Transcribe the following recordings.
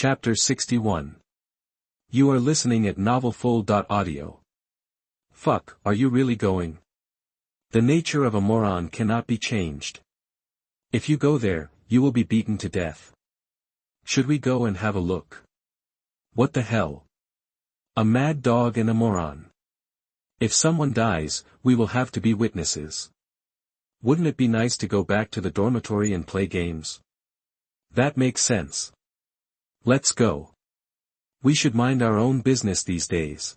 Chapter 61. You are listening at novelfull.audio. Fuck, are you really going? The nature of a moron cannot be changed. If you go there, you will be beaten to death. Should we go and have a look? What the hell? A mad dog and a moron. If someone dies, we will have to be witnesses. Wouldn't it be nice to go back to the dormitory and play games? That makes sense. Let's go. We should mind our own business these days.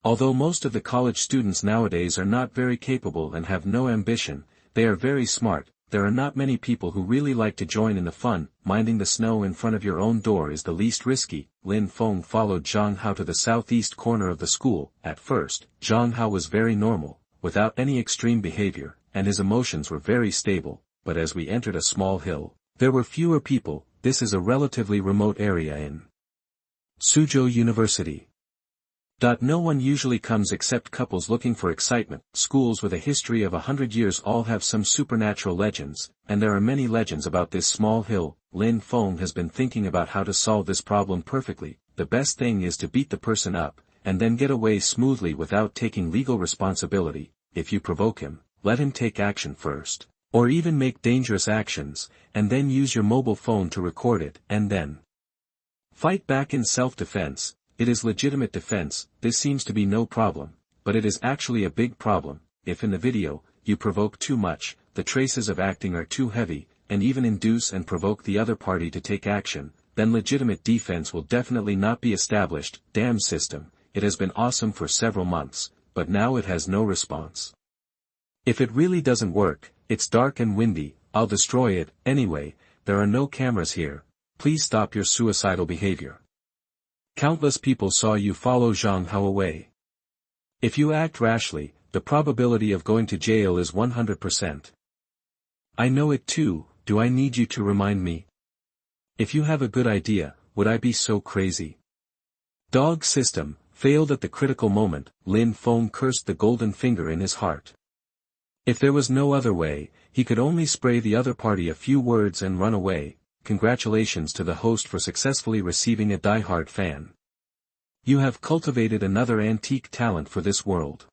Although most of the college students nowadays are not very capable and have no ambition, they are very smart. There are not many people who really like to join in the fun. Minding the snow in front of your own door is the least risky. Lin Feng followed Zhang Hao to the southeast corner of the school. At first, Zhang Hao was very normal, without any extreme behavior, and his emotions were very stable, but as we entered a small hill, there were fewer people. This is a relatively remote area in Suzhou University. No one usually comes except couples looking for excitement. Schools with a history of 100 years all have some supernatural legends, and there are many legends about this small hill. Lin Feng has been thinking about how to solve this problem perfectly. The best thing is to beat the person up, and then get away smoothly without taking legal responsibility. If you provoke him, let him take action first, or even make dangerous actions, and then use your mobile phone to record it, and then fight back in self-defense. It is legitimate defense. This seems to be no problem, but it is actually a big problem. If in the video, you provoke too much, the traces of acting are too heavy, and even induce and provoke the other party to take action, then legitimate defense will definitely not be established. Damn system, it has been awesome for several months, but now it has no response. If it really doesn't work, it's dark and windy, I'll destroy it. Anyway, there are no cameras here. Please stop your suicidal behavior. Countless people saw you follow Zhang Hao away. If you act rashly, the probability of going to jail is 100%. I know it too. Do I need you to remind me? If you have a good idea, would I be so crazy? Dog system, failed at the critical moment. Lin Feng cursed the golden finger in his heart. If there was no other way, he could only spray the other party a few words and run away. Congratulations to the host for successfully receiving a die-hard fan. You have cultivated another antique talent for this world.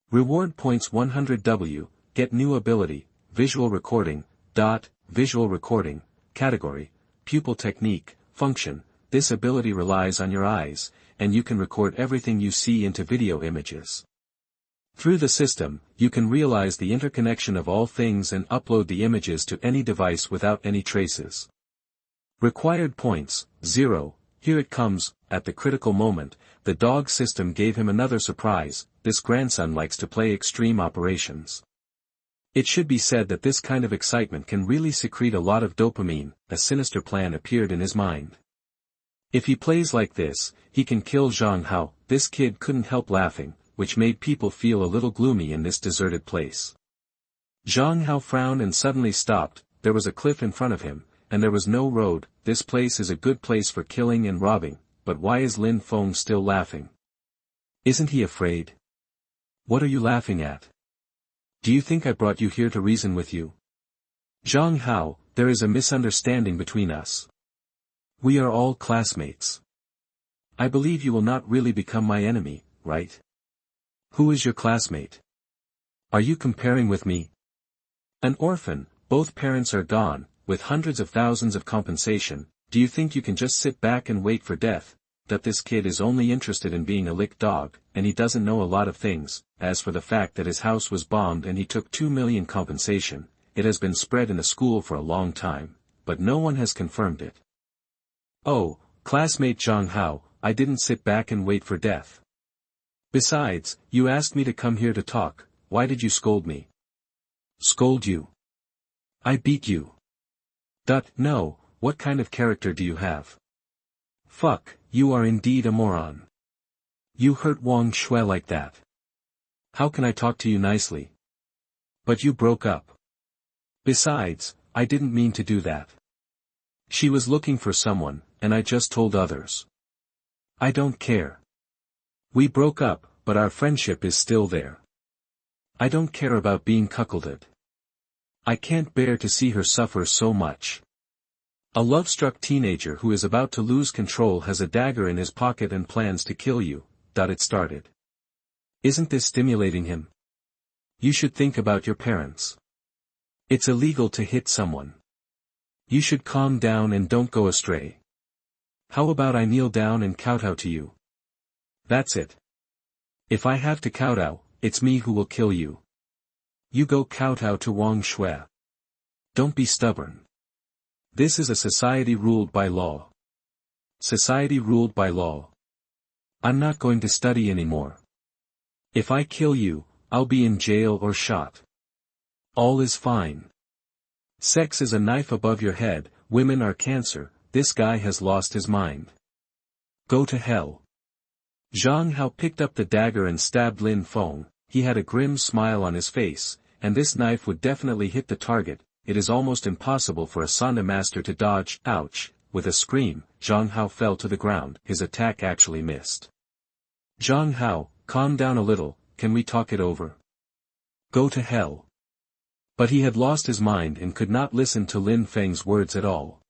Reward points 100W, get new ability, visual recording, visual recording, category, pupil technique, function. This ability relies on your eyes, and you can record everything you see into video images. Through the system, you can realize the interconnection of all things and upload the images to any device without any traces. Required points, 0, here it comes. At the critical moment, the dog system gave him another surprise. This grandson likes to play extreme operations. It should be said that this kind of excitement can really secrete a lot of dopamine. A sinister plan appeared in his mind. If he plays like this, he can kill Zhang Hao. This kid couldn't help laughing, which made people feel a little gloomy in this deserted place. Zhang Hao frowned and suddenly stopped. There was a cliff in front of him, and there was no road. This place is a good place for killing and robbing, but why is Lin Feng still laughing? Isn't he afraid? What are you laughing at? Do you think I brought you here to reason with you? Zhang Hao, there is a misunderstanding between us. We are all classmates. I believe you will not really become my enemy, right? Who is your classmate? Are you comparing with me? An orphan, both parents are gone, with hundreds of thousands of compensation. Do you think you can just sit back and wait for death? That this kid is only interested in being a licked dog, and he doesn't know a lot of things. As for the fact that his house was bombed and he took 2 million compensation, it has been spread in the school for a long time, but no one has confirmed it. Oh, classmate Zhang Hao, I didn't sit back and wait for death. Besides, you asked me to come here to talk. Why did you scold me? Scold you? I beat you. No, what kind of character do you have? Fuck, you are indeed a moron. You hurt Wang Shui like that. How can I talk to you nicely? But you broke up. Besides, I didn't mean to do that. She was looking for someone, and I just told others. I don't care. We broke up, but our friendship is still there. I don't care about being cuckolded. I can't bear to see her suffer so much. A love-struck teenager who is about to lose control has a dagger in his pocket and plans to kill you. It started. Isn't this stimulating him? You should think about your parents. It's illegal to hit someone. You should calm down and don't go astray. How about I kneel down and kowtow to you? That's it. If I have to kowtow, it's me who will kill you. You go kowtow to Wang Shui. Don't be stubborn. This is a society ruled by law. Society ruled by law. I'm not going to study anymore. If I kill you, I'll be in jail or shot. All is fine. Sex is a knife above your head, women are cancer, this guy has lost his mind. Go to hell. Zhang Hao picked up the dagger and stabbed Lin Feng. He had a grim smile on his face, and this knife would definitely hit the target. It is almost impossible for a Sanda master to dodge. Ouch! With a scream, Zhang Hao fell to the ground. His attack actually missed. Zhang Hao, calm down a little, can we talk it over? Go to hell. But he had lost his mind and could not listen to Lin Feng's words at all.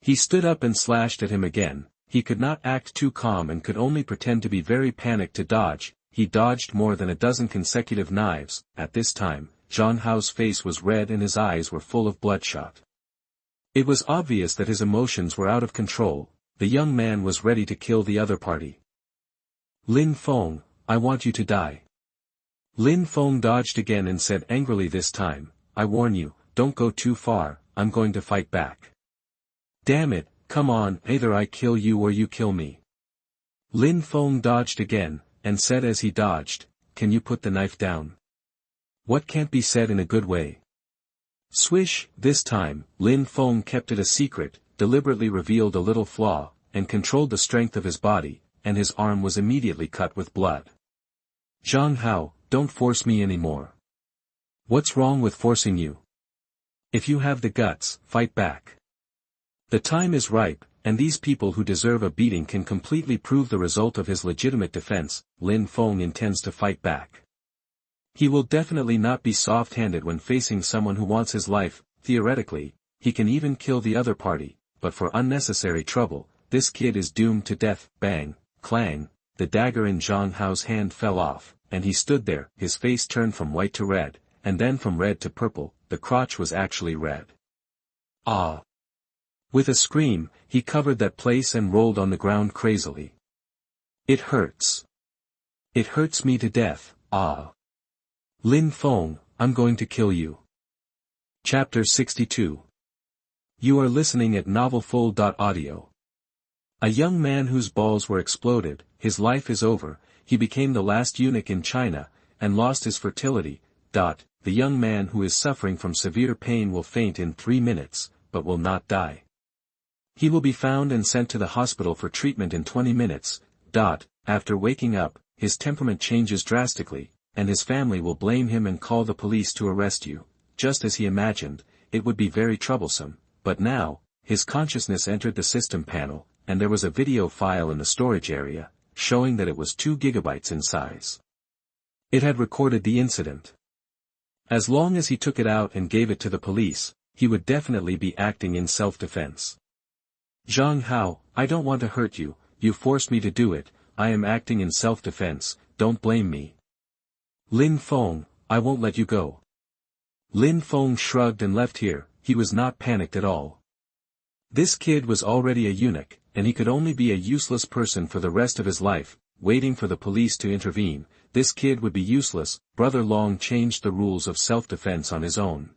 He stood up and slashed at him again. He could not act too calm and could only pretend to be very panicked to dodge. He dodged more than a dozen consecutive knives. At this time, Zhang Hao's face was red and his eyes were full of bloodshot. It was obvious that his emotions were out of control. The young man was ready to kill the other party. Lin Feng, I want you to die. Lin Feng dodged again and said angrily this time, I warn you, don't go too far, I'm going to fight back. Damn it, come on, either I kill you or you kill me. Lin Feng dodged again, and said as he dodged, can you put the knife down? What can't be said in a good way? Swish, this time, Lin Feng kept it a secret, deliberately revealed a little flaw, and controlled the strength of his body, and his arm was immediately cut with blood. Zhang Hao, don't force me anymore. What's wrong with forcing you? If you have the guts, fight back. The time is ripe, and these people who deserve a beating can completely prove the result of his legitimate defense. Lin Feng intends to fight back. He will definitely not be soft-handed when facing someone who wants his life. Theoretically, he can even kill the other party, but for unnecessary trouble, this kid is doomed to death. Bang, clang, the dagger in Zhang Hao's hand fell off, and he stood there, his face turned from white to red, and then from red to purple. The crotch was actually red. Ah! With a scream, he covered that place and rolled on the ground crazily. It hurts. It hurts me to death, ah! Lin Feng, I'm going to kill you. Chapter 62. You are listening at novelfull.audio. A young man whose balls were exploded, his life is over, he became the last eunuch in China, and lost his fertility. The young man who is suffering from severe pain will faint in 3 minutes, but will not die. He will be found and sent to the hospital for treatment in 20 minutes. After waking up, his temperament changes drastically, and his family will blame him and call the police to arrest you. Just as he imagined, it would be very troublesome, but now, his consciousness entered the system panel, and there was a video file in the storage area, showing that it was 2 gigabytes in size. It had recorded the incident. As long as he took it out and gave it to the police, he would definitely be acting in self-defense. Zhang Hao, I don't want to hurt you, you forced me to do it, I am acting in self-defense, don't blame me. Lin Feng, I won't let you go. Lin Feng shrugged and left here. He was not panicked at all. This kid was already a eunuch, and he could only be a useless person for the rest of his life, waiting for the police to intervene. This kid would be useless. Brother Long changed the rules of self-defense on his own.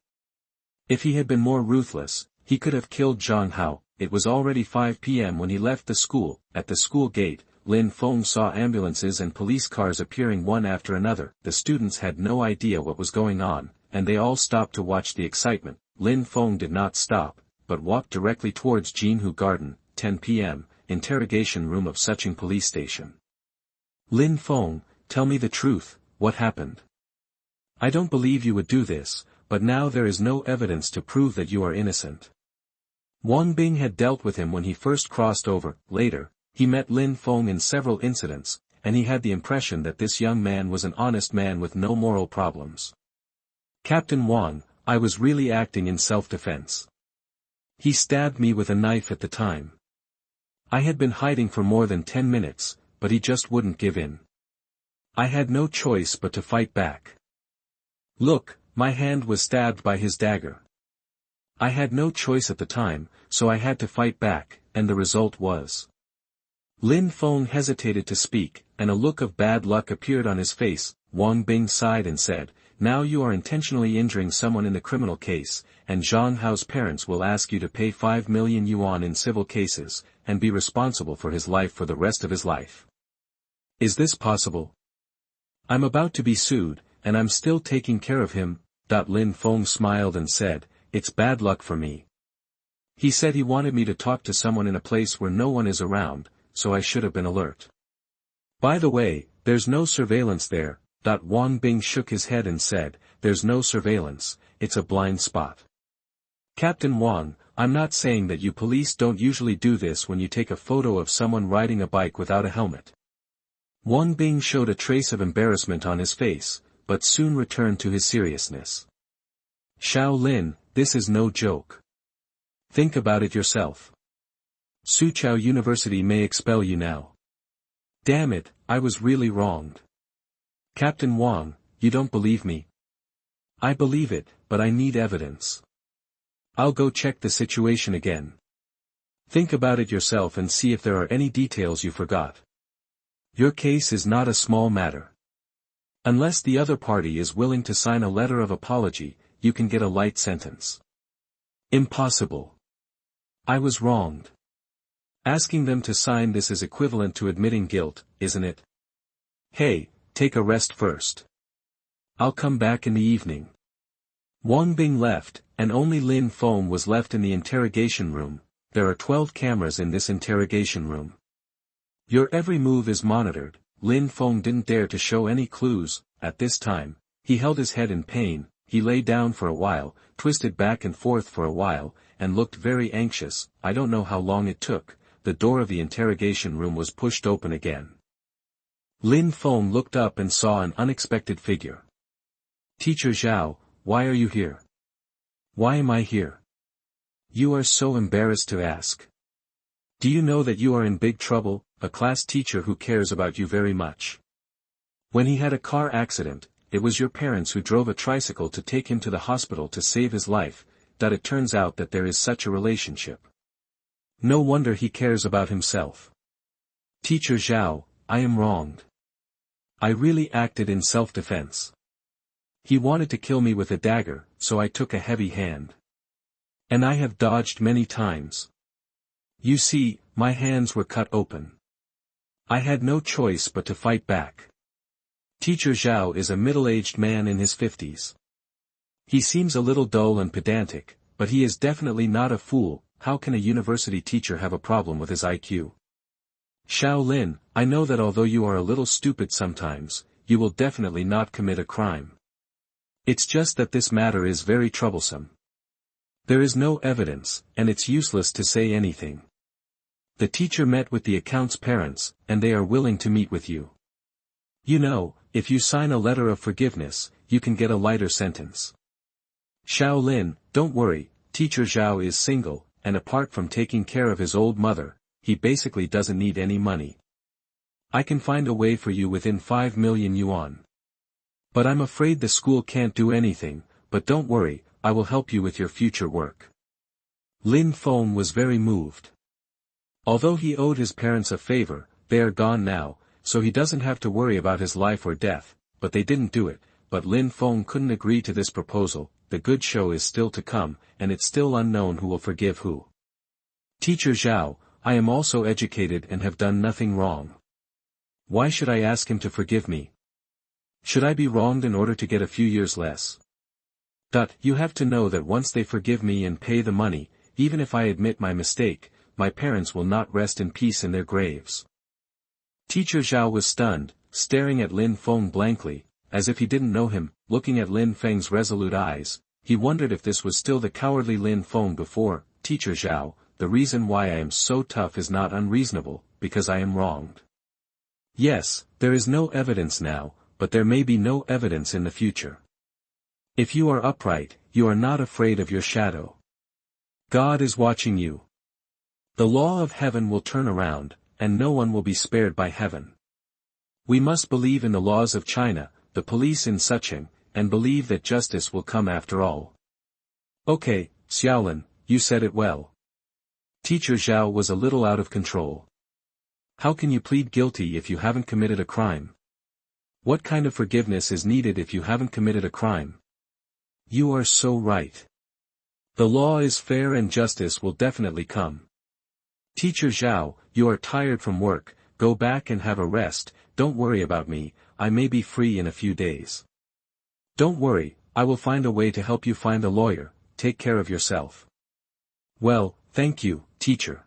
If he had been more ruthless, he could have killed Zhang Hao. It was already 5 p.m. when he left the school. At the school gate, Lin Feng saw ambulances and police cars appearing one after another. The students had no idea what was going on, and they all stopped to watch the excitement. Lin Feng did not stop, but walked directly towards Jinhu Garden. 10 p.m., interrogation room of Sucheng police station. Lin Feng, tell me the truth, what happened? I don't believe you would do this, but now there is no evidence to prove that you are innocent. Wang Bing had dealt with him when he first crossed over. Later, he met Lin Feng in several incidents, and he had the impression that this young man was an honest man with no moral problems. Captain Wang, I was really acting in self-defense. He stabbed me with a knife at the time. I had been hiding for more than 10 minutes, but he just wouldn't give in. I had no choice but to fight back. Look, my hand was stabbed by his dagger. I had no choice at the time, so I had to fight back, and the result was. Lin Feng hesitated to speak, and a look of bad luck appeared on his face. Wang Bing sighed and said, "Now you are intentionally injuring someone in the criminal case, and Zhang Hao's parents will ask you to pay 5 million yuan in civil cases, and be responsible for his life for the rest of his life. Is this possible? I'm about to be sued, and I'm still taking care of him." Lin Feng smiled and said, "It's bad luck for me. He said he wanted me to talk to someone in a place where no one is around, so I should have been alert. By the way, there's no surveillance there." Wang Bing shook his head and said, "There's no surveillance, it's a blind spot. Captain Wang, I'm not saying that you police don't usually do this when you take a photo of someone riding a bike without a helmet." Wang Bing showed a trace of embarrassment on his face, but soon returned to his seriousness. "Xiao Lin, this is no joke. Think about it yourself. Soochow University may expel you now. Damn it, I was really wronged. Captain Wang, you don't believe me?" "I believe it, but I need evidence. I'll go check the situation again. Think about it yourself and see if there are any details you forgot. Your case is not a small matter. Unless the other party is willing to sign a letter of apology, you can get a light sentence." "Impossible. I was wronged. Asking them to sign this is equivalent to admitting guilt, isn't it? Hey, take a rest first. I'll come back in the evening." Wang Bing left, and only Lin Feng was left in the interrogation room. There are 12 cameras in this interrogation room. Your every move is monitored. Lin Feng didn't dare to show any clues. At this time, he held his head in pain. He lay down for a while, twisted back and forth for a while, and looked very anxious. I don't know how long it took. The door of the interrogation room was pushed open again. Lin Feng looked up and saw an unexpected figure. "Teacher Zhao, why are you here?" "Why am I here? You are so embarrassed to ask. Do you know that you are in big trouble?" A class teacher who cares about you very much. When he had a car accident, it was your parents who drove a tricycle to take him to the hospital to save his life. It turns out that there is such a relationship. No wonder he cares about himself. "Teacher Zhao, I am wronged. I really acted in self-defense. He wanted to kill me with a dagger, so I took a heavy hand. And I have dodged many times. You see, my hands were cut open. I had no choice but to fight back." Teacher Zhao is a middle-aged man in his 50s. He seems a little dull and pedantic, but he is definitely not a fool. How can a university teacher have a problem with his IQ? "Xiao Lin, I know that although you are a little stupid sometimes, you will definitely not commit a crime. It's just that this matter is very troublesome. There is no evidence, and it's useless to say anything. The teacher met with the account's parents, and they are willing to meet with you. You know, if you sign a letter of forgiveness, you can get a lighter sentence. Xiao Lin, don't worry, Teacher Zhao is single, and apart from taking care of his old mother, he basically doesn't need any money. I can find a way for you within 5 million yuan. But I'm afraid the school can't do anything, but don't worry, I will help you with your future work." Lin Feng was very moved. Although he owed his parents a favor, they are gone now, so he doesn't have to worry about his life or death, but they didn't do it. But Lin Feng couldn't agree to this proposal. The good show is still to come, and it's still unknown who will forgive who. "Teacher Zhao, I am also educated and have done nothing wrong. Why should I ask him to forgive me? Should I be wronged in order to get a few years less? You have to know that once they forgive me and pay the money, even if I admit my mistake, my parents will not rest in peace in their graves." Teacher Zhao was stunned, staring at Lin Feng blankly, as if he didn't know him. Looking at Lin Feng's resolute eyes, he wondered if this was still the cowardly Lin Feng before. "Teacher Zhao, the reason why I am so tough is not unreasonable, because I am wronged. Yes, there is no evidence now, but there may be no evidence in the future. If you are upright, you are not afraid of your shadow. God is watching you. The law of heaven will turn around, and no one will be spared by heaven. We must believe in the laws of China, the police in Sucheng, and believe that justice will come after all. Okay, Xiaolin, you said it well. Teacher Zhao was a little out of control. How can you plead guilty if you haven't committed a crime? What kind of forgiveness is needed if you haven't committed a crime? You are so right. The law is fair and justice will definitely come. Teacher Zhao, you are tired from work, go back and have a rest, don't worry about me, I may be free in a few days. Don't worry, I will find a way to help you find a lawyer, take care of yourself. Well, thank you, teacher.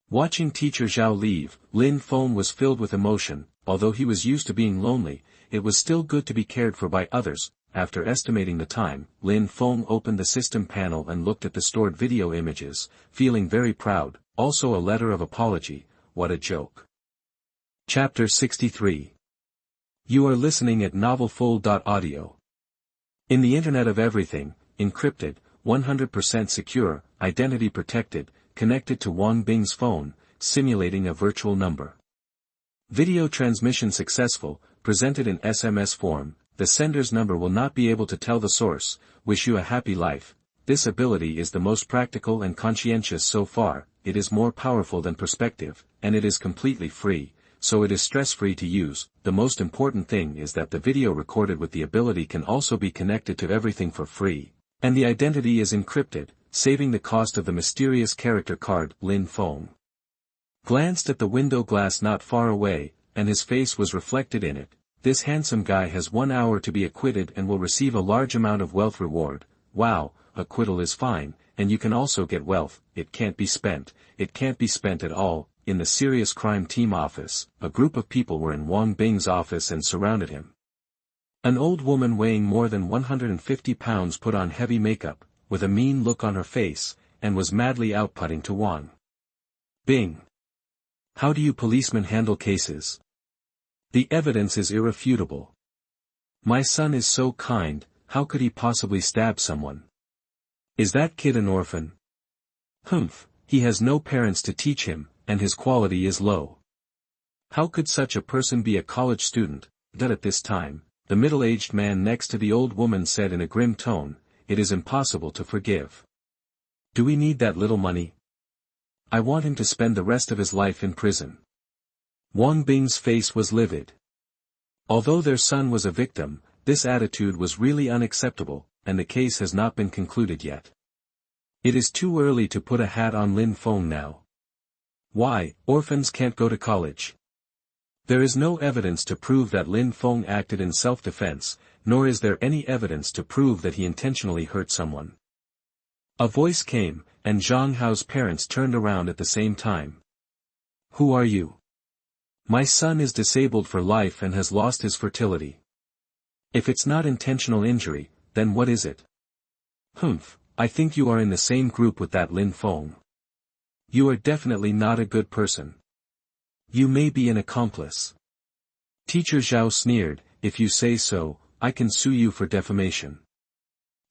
Watching Teacher Zhao leave, Lin Feng was filled with emotion. Although he was used to being lonely, it was still good to be cared for by others. After estimating the time, Lin Feng opened the system panel and looked at the stored video images, feeling very proud, also a letter of apology. What a joke. Chapter 63. You are listening at novelfull.audio. In the Internet of Everything, encrypted, 100% secure, identity protected, connected to Wang Bing's phone, simulating a virtual number. Video transmission successful, presented in SMS form, the sender's number will not be able to tell the source, wish you a happy life. This ability is the most practical and conscientious so far, it is more powerful than perspective, and it is completely free, so it is stress-free to use. The most important thing is that the video recorded with the ability can also be connected to everything for free, and the identity is encrypted, saving the cost of the mysterious character card. Lin Feng glanced at the window glass not far away, and his face was reflected in it. This handsome guy has 1 hour to be acquitted and will receive a large amount of wealth reward. Wow, acquittal is fine, and you can also get wealth, it can't be spent at all. In the serious crime team office, a group of people were in Wang Bing's office and surrounded him. An old woman weighing more than 150 pounds put on heavy makeup, with a mean look on her face, and was madly outputting to Wang Bing. How do you policemen handle cases? The evidence is irrefutable. My son is so kind, how could he possibly stab someone? Is that kid an orphan? Humph, he has no parents to teach him, and his quality is low. How could such a person be a college student? That at this time, the middle-aged man next to the old woman said in a grim tone, it is impossible to forgive. Do we need that little money? I want him to spend the rest of his life in prison. Wang Bing's face was livid. Although their son was a victim, this attitude was really unacceptable, and the case has not been concluded yet. It is too early to put a hat on Lin Feng now. Why, orphans can't go to college? There is no evidence to prove that Lin Feng acted in self-defense, nor is there any evidence to prove that he intentionally hurt someone. A voice came, and Zhang Hao's parents turned around at the same time. Who are you? My son is disabled for life and has lost his fertility. If it's not intentional injury, then what is it? Humph, I think you are in the same group with that Lin Feng. You are definitely not a good person. You may be an accomplice. Teacher Zhao sneered, if you say so, I can sue you for defamation.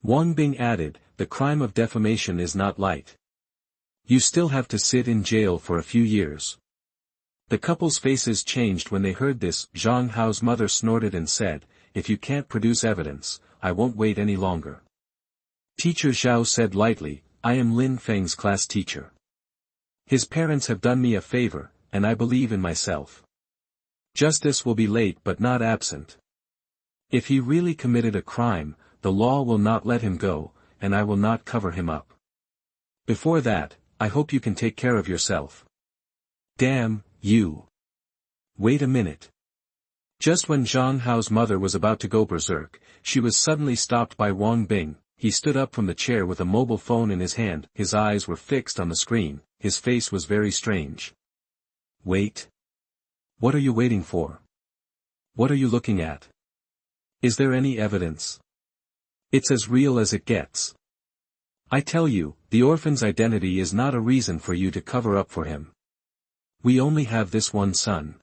Wang Bing added, the crime of defamation is not light. You still have to sit in jail for a few years. The couple's faces changed when they heard this. Zhang Hao's mother snorted and said, if you can't produce evidence, I won't wait any longer. Teacher Zhao said lightly, I am Lin Feng's class teacher. His parents have done me a favor, and I believe in myself. Justice will be late but not absent. If he really committed a crime, the law will not let him go, and I will not cover him up. Before that, I hope you can take care of yourself. Damn, you. Wait a minute. Just when Zhang Hao's mother was about to go berserk, she was suddenly stopped by Wang Bing. He stood up from the chair with a mobile phone in his hand, his eyes were fixed on the screen, his face was very strange. Wait. What are you waiting for? What are you looking at? Is there any evidence? It's as real as it gets. I tell you, the orphan's identity is not a reason for you to cover up for him. We only have this one son.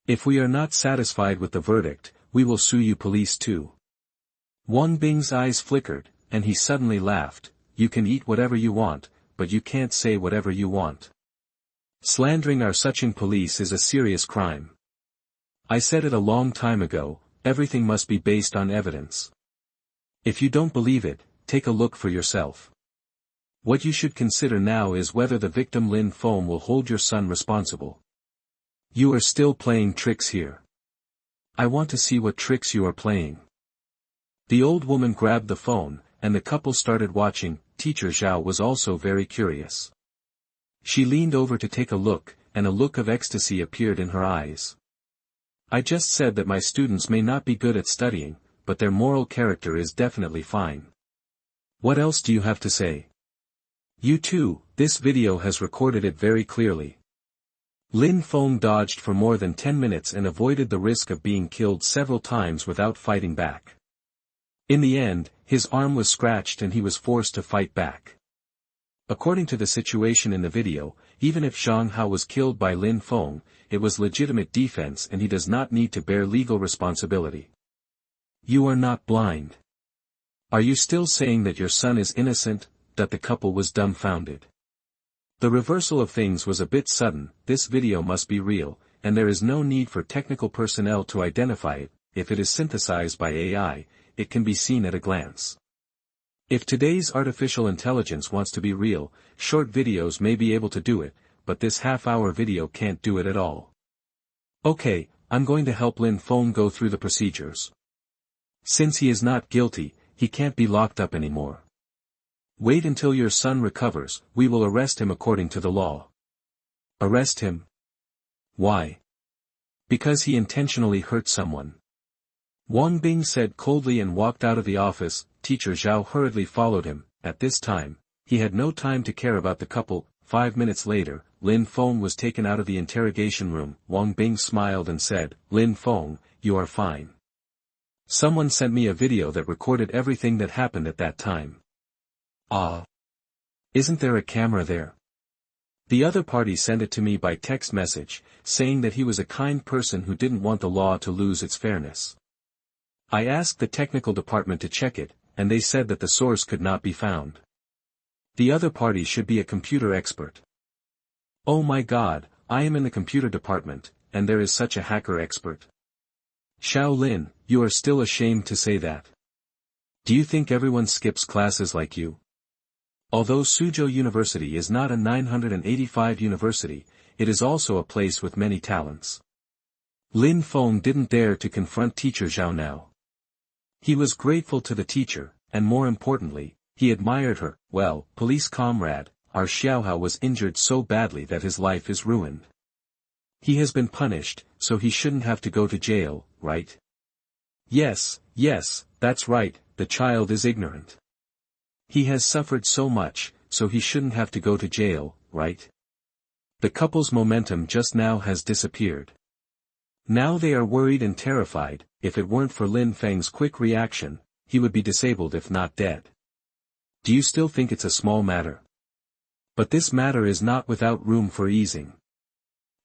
If we are not satisfied with the verdict, we will sue you police too. Wang Bing's eyes flickered, and he suddenly laughed. you can eat whatever you want, but you can't say whatever you want. Slandering our Suching police is a serious crime. I said it a long time ago, everything must be based on evidence. If you don't believe it, take a look for yourself. What you should consider now is whether the victim Lin Feng will hold your son responsible. You are still playing tricks here. I want to see what tricks you are playing. The old woman grabbed the phone, and the couple started watching. Teacher Zhao was also very curious. She leaned over to take a look, and a look of ecstasy appeared in her eyes. I just said that my students may not be good at studying, but their moral character is definitely fine. What else do you have to say? You too, this video has recorded it very clearly. Lin Feng dodged for more than 10 minutes and avoided the risk of being killed several times without fighting back. In the end, his arm was scratched and he was forced to fight back. According to the situation in the video, even if Huangmao was killed by Lin Feng, it was legitimate defense and he does not need to bear legal responsibility. You are not blind. Are you still saying that your son is innocent? That the couple was dumbfounded. The reversal of things was a bit sudden. This video must be real, and there is no need for technical personnel to identify it. If it is synthesized by AI, it can be seen at a glance. If today's artificial intelligence wants to be real, short videos may be able to do it, but this half-hour video can't do it at all. Okay, I'm going to help Lin Feng go through the procedures. Since he is not guilty, he can't be locked up anymore. Wait until your son recovers, we will arrest him according to the law. Arrest him? Why? Because he intentionally hurt someone. Wang Bing said coldly and walked out of the office. Teacher Zhao hurriedly followed him. At this time, he had no time to care about the couple. 5 minutes later, Lin Feng was taken out of the interrogation room. Wang Bing smiled and said, Lin Feng, you are fine. Someone sent me a video that recorded everything that happened at that time. Ah. Isn't there a camera there? The other party sent it to me by text message, saying that he was a kind person who didn't want the law to lose its fairness. I asked the technical department to check it, and they said that the source could not be found. The other party should be a computer expert. Oh my God, I am in the computer department, and there is such a hacker expert. Xiao Lin, you are still ashamed to say that. Do you think everyone skips classes like you? Although Suzhou University is not a 985 university, it is also a place with many talents. Lin Feng didn't dare to confront teacher Zhao now. He was grateful to the teacher, and more importantly, he admired her. Well, police comrade, our Xiaohao was injured so badly that his life is ruined. He has been punished, so he shouldn't have to go to jail, right? Yes, that's right, the child is ignorant. He has suffered so much, so he shouldn't have to go to jail, right? The couple's momentum just now has disappeared. Now they are worried and terrified. If it weren't for Lin Feng's quick reaction, he would be disabled if not dead. Do you still think it's a small matter? But this matter is not without room for easing.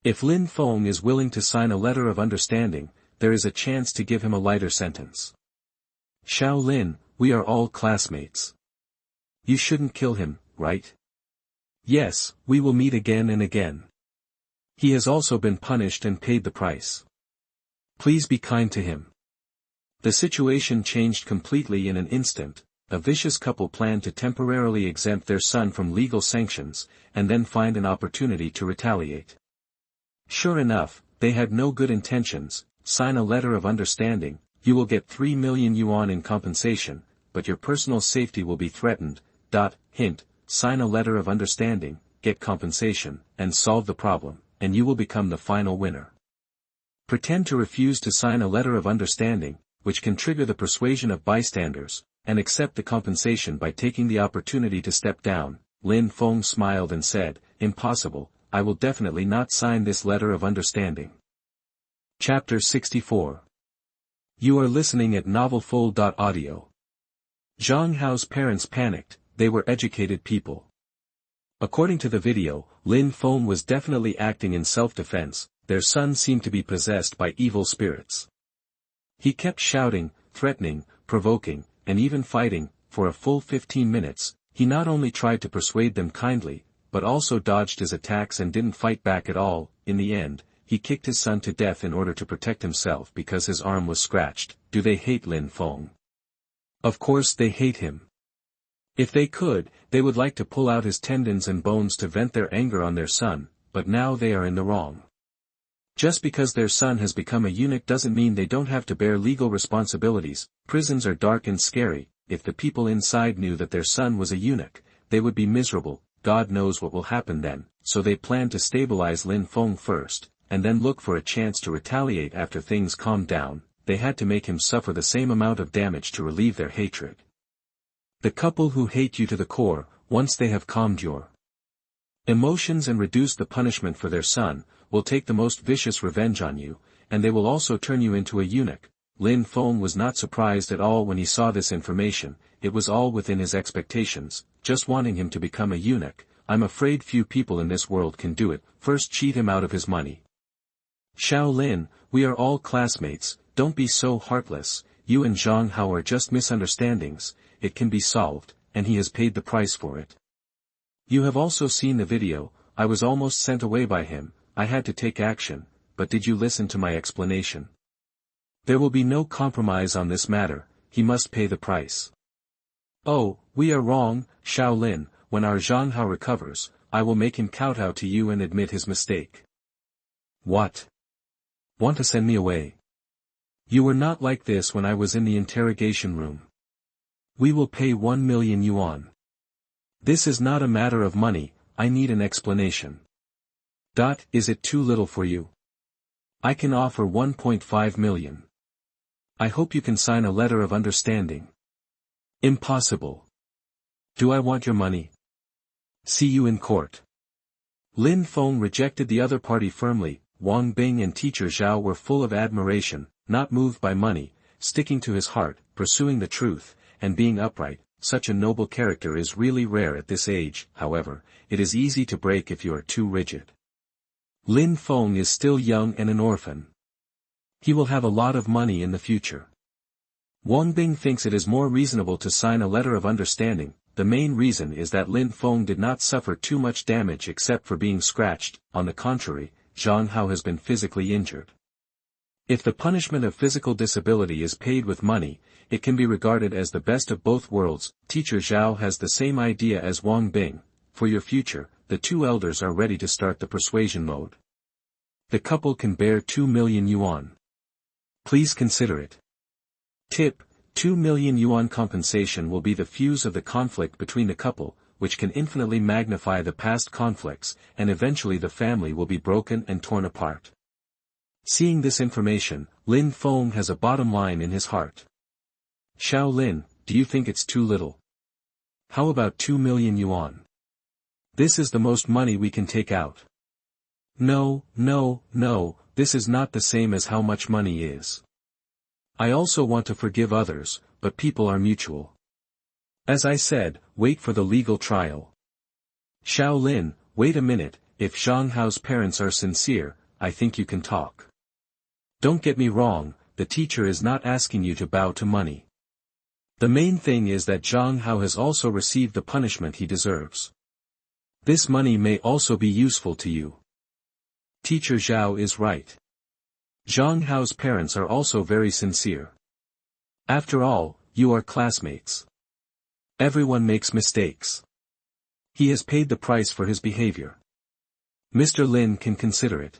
If Lin Feng is willing to sign a letter of understanding, there is a chance to give him a lighter sentence. Xiao Lin, we are all classmates. You shouldn't kill him, right? Yes, we will meet again and again. He has also been punished and paid the price. Please be kind to him. The situation changed completely in an instant. A vicious couple planned to temporarily exempt their son from legal sanctions, and then find an opportunity to retaliate. Sure enough, they had no good intentions. Sign a letter of understanding, you will get 3 million yuan in compensation, but your personal safety will be threatened. Hint, sign a letter of understanding, get compensation, and solve the problem, and you will become the final winner. Pretend to refuse to sign a letter of understanding, which can trigger the persuasion of bystanders, and accept the compensation by taking the opportunity to step down. Lin Feng smiled and said, impossible, I will definitely not sign this letter of understanding. Chapter 64. You are listening at novelfull.audio. Zhang Hao's parents panicked. They were educated people. According to the video, Lin Feng was definitely acting in self-defense. Their son seemed to be possessed by evil spirits. He kept shouting, threatening, provoking, and even fighting. For a full 15 minutes, He not only tried to persuade them kindly, but also dodged his attacks and didn't fight back at all. In the end, he kicked his son to death in order to protect himself because his arm was scratched. Do they hate Lin Feng? Of course they hate him. If they could, they would like to pull out his tendons and bones to vent their anger on their son, but now they are in the wrong. Just because their son has become a eunuch doesn't mean they don't have to bear legal responsibilities. Prisons are dark and scary. If the people inside knew that their son was a eunuch, they would be miserable. God knows what will happen then, so they plan to stabilize Lin Feng first, and then look for a chance to retaliate after things calmed down. They had to make him suffer the same amount of damage to relieve their hatred. The couple who hate you to the core, once they have calmed your emotions and reduced the punishment for their son, will take the most vicious revenge on you, and they will also turn you into a eunuch. Lin Feng was not surprised at all when he saw this information. It was all within his expectations, just wanting him to become a eunuch. I'm afraid few people in this world can do it. First cheat him out of his money. Xiao Lin, we are all classmates, don't be so heartless. You and Zhang Hao are just misunderstandings. It can be solved, and he has paid the price for it. You have also seen the video. I was almost sent away by him. I had to take action, but did you listen to my explanation? There will be no compromise on this matter. He must pay the price. Oh, we are wrong, Xiao Lin. When our Zhang Hao recovers, I will make him kowtow to you and admit his mistake. What? Want to send me away? You were not like this when I was in the interrogation room. We will pay 1 million yuan. This is not a matter of money, I need an explanation. Is it too little for you? I can offer 1.5 million. I hope you can sign a letter of understanding. Impossible. Do I want your money? See you in court. Lin Feng rejected the other party firmly. Wang Bing and teacher Zhao were full of admiration, not moved by money, sticking to his heart, pursuing the truth, and being upright. Such a noble character is really rare at this age. However, it is easy to break if you are too rigid. Lin Feng is still young and an orphan. He will have a lot of money in the future. Wang Bing thinks it is more reasonable to sign a letter of understanding. The main reason is that Lin Feng did not suffer too much damage except for being scratched. On the contrary, Zhang Hao has been physically injured. If the punishment of physical disability is paid with money, it can be regarded as the best of both worlds. Teacher Zhao has the same idea as Wang Bing. For your future, the two elders are ready to start the persuasion mode. The couple can bear 2 million yuan. Please consider it. Tip: 2 million yuan compensation will be the fuse of the conflict between the couple, which can infinitely magnify the past conflicts, and eventually the family will be broken and torn apart. Seeing this information, Lin Feng has a bottom line in his heart. Xiao Lin, do you think it's too little? How about 2 million yuan? This is the most money we can take out. No, this is not the same as how much money is. I also want to forgive others, but people are mutual. As I said, wait for the legal trial. Xiao Lin, wait a minute, if Zhang Hao's parents are sincere, I think you can talk. Don't get me wrong, the teacher is not asking you to bow to money. The main thing is that Zhang Hao has also received the punishment he deserves. This money may also be useful to you. Teacher Zhao is right. Zhang Hao's parents are also very sincere. After all, you are classmates. Everyone makes mistakes. He has paid the price for his behavior. Mr. Lin can consider it.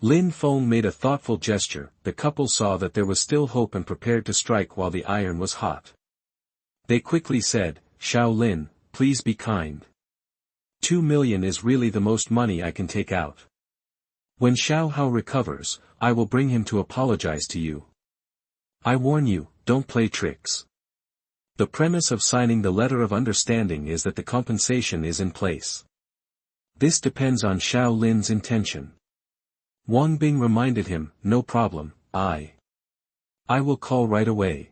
Lin Feng made a thoughtful gesture. The couple saw that there was still hope and prepared to strike while the iron was hot. They quickly said, Xiao Lin, please be kind. 2 million is really the most money I can take out. When Xiao Hao recovers, I will bring him to apologize to you. I warn you, don't play tricks. The premise of signing the letter of understanding is that the compensation is in place. This depends on Xiao Lin's intention. Wang Bing reminded him, no problem, I will call right away.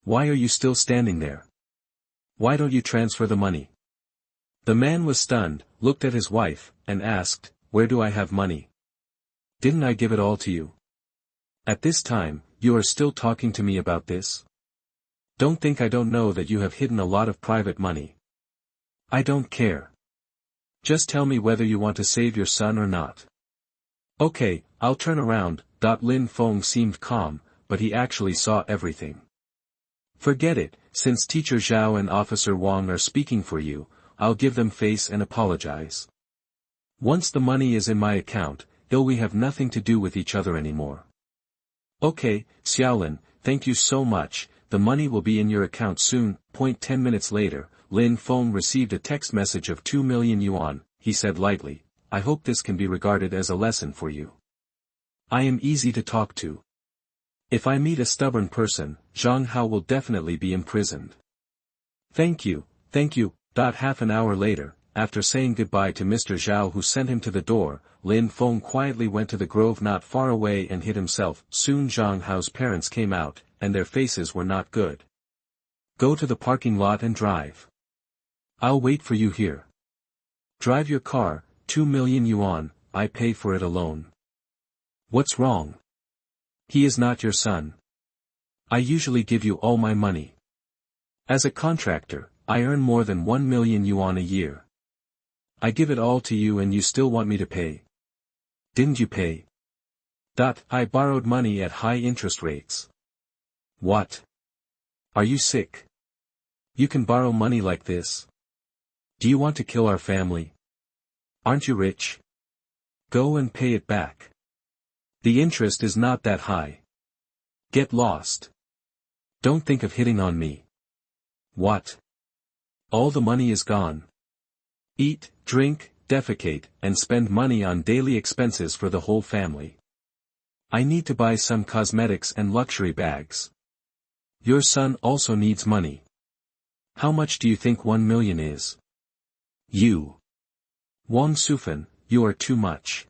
Why are you still standing there? Why don't you transfer the money? The man was stunned, looked at his wife, and asked, where do I have money? Didn't I give it all to you? At this time, you are still talking to me about this? Don't think I don't know that you have hidden a lot of private money. I don't care. Just tell me whether you want to save your son or not. Okay, I'll turn around. Lin Feng seemed calm, but he actually saw everything. Forget it, since Teacher Zhao and Officer Wang are speaking for you, I'll give them face and apologize. Once the money is in my account, we have nothing to do with each other anymore. Okay, Xiaolin, thank you so much, the money will be in your account soon. 10 minutes later, Lin Feng received a text message of 2 million yuan, he said lightly, I hope this can be regarded as a lesson for you. I am easy to talk to. If I meet a stubborn person, Zhang Hao will definitely be imprisoned. Thank you, thank you. Half an hour later, after saying goodbye to Mr. Zhao who sent him to the door, Lin Feng quietly went to the grove not far away and hid himself. Soon Zhang Hao's parents came out, and their faces were not good. Go to the parking lot and drive. I'll wait for you here. Drive your car, 2 million yuan, I pay for it alone. What's wrong? He is not your son. I usually give you all my money. As a contractor, I earn more than 1 million yuan a year. I give it all to you and you still want me to pay. Didn't you pay? I borrowed money at high interest rates. What? Are you sick? You can borrow money like this? Do you want to kill our family? Aren't you rich? Go and pay it back. The interest is not that high. Get lost. Don't think of hitting on me. What? All the money is gone. Eat, drink, defecate, and spend money on daily expenses for the whole family. I need to buy some cosmetics and luxury bags. Your son also needs money. How much do you think 1 million is? You. Wang Sufan, you are too much.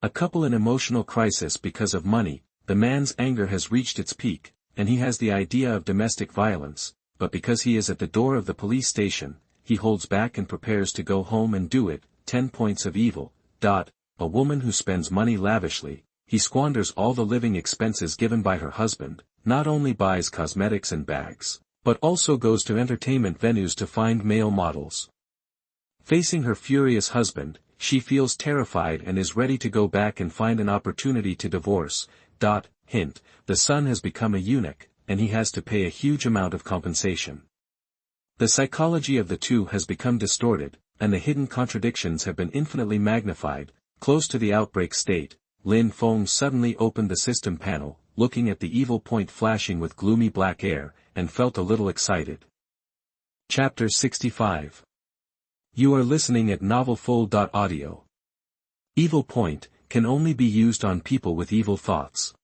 A couple in emotional crisis because of money, the man's anger has reached its peak, and he has the idea of domestic violence, but because he is at the door of the police station, he holds back and prepares to go home and do it. 10 points of evil. A woman who spends money lavishly, he squanders all the living expenses given by her husband, not only buys cosmetics and bags, but also goes to entertainment venues to find male models. Facing her furious husband, she feels terrified and is ready to go back and find an opportunity to divorce. Hint, the son has become a eunuch, and he has to pay a huge amount of compensation. The psychology of the two has become distorted, and the hidden contradictions have been infinitely magnified. Close to the outbreak state, Lin Feng suddenly opened the system panel, looking at the evil point flashing with gloomy black air, and felt a little excited. Chapter 65. You are listening at novelfull.audio. Evil point can only be used on people with evil thoughts.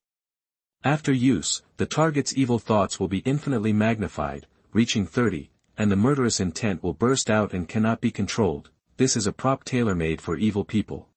After use, the target's evil thoughts will be infinitely magnified, reaching 30, and the murderous intent will burst out and cannot be controlled. This is a prop tailor-made for evil people.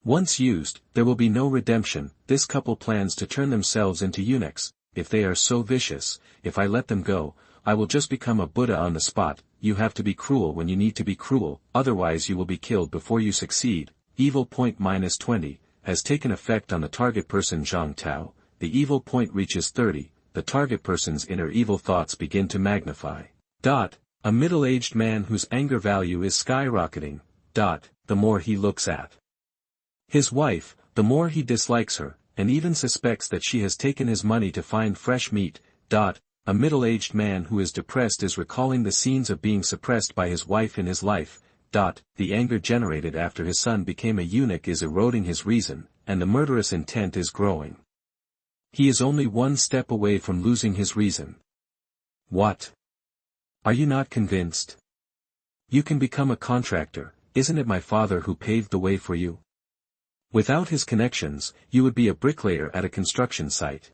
Once used, there will be no redemption. This couple plans to turn themselves into eunuchs. If they are so vicious, if I let them go, I will just become a Buddha on the spot. You have to be cruel when you need to be cruel, otherwise you will be killed before you succeed. Evil point -20, has taken effect on the target person Zhang Tao. The evil point reaches 30, the target person's inner evil thoughts begin to magnify. A middle-aged man whose anger value is skyrocketing. The more he looks at his wife, the more he dislikes her, and even suspects that she has taken his money to find fresh meat. A middle-aged man who is depressed is recalling the scenes of being suppressed by his wife in his life. The anger generated after his son became a eunuch is eroding his reason, and the murderous intent is growing. He is only one step away from losing his reason. What? Are you not convinced? You can become a contractor. Isn't it my father who paved the way for you? Without his connections, you would be a bricklayer at a construction site.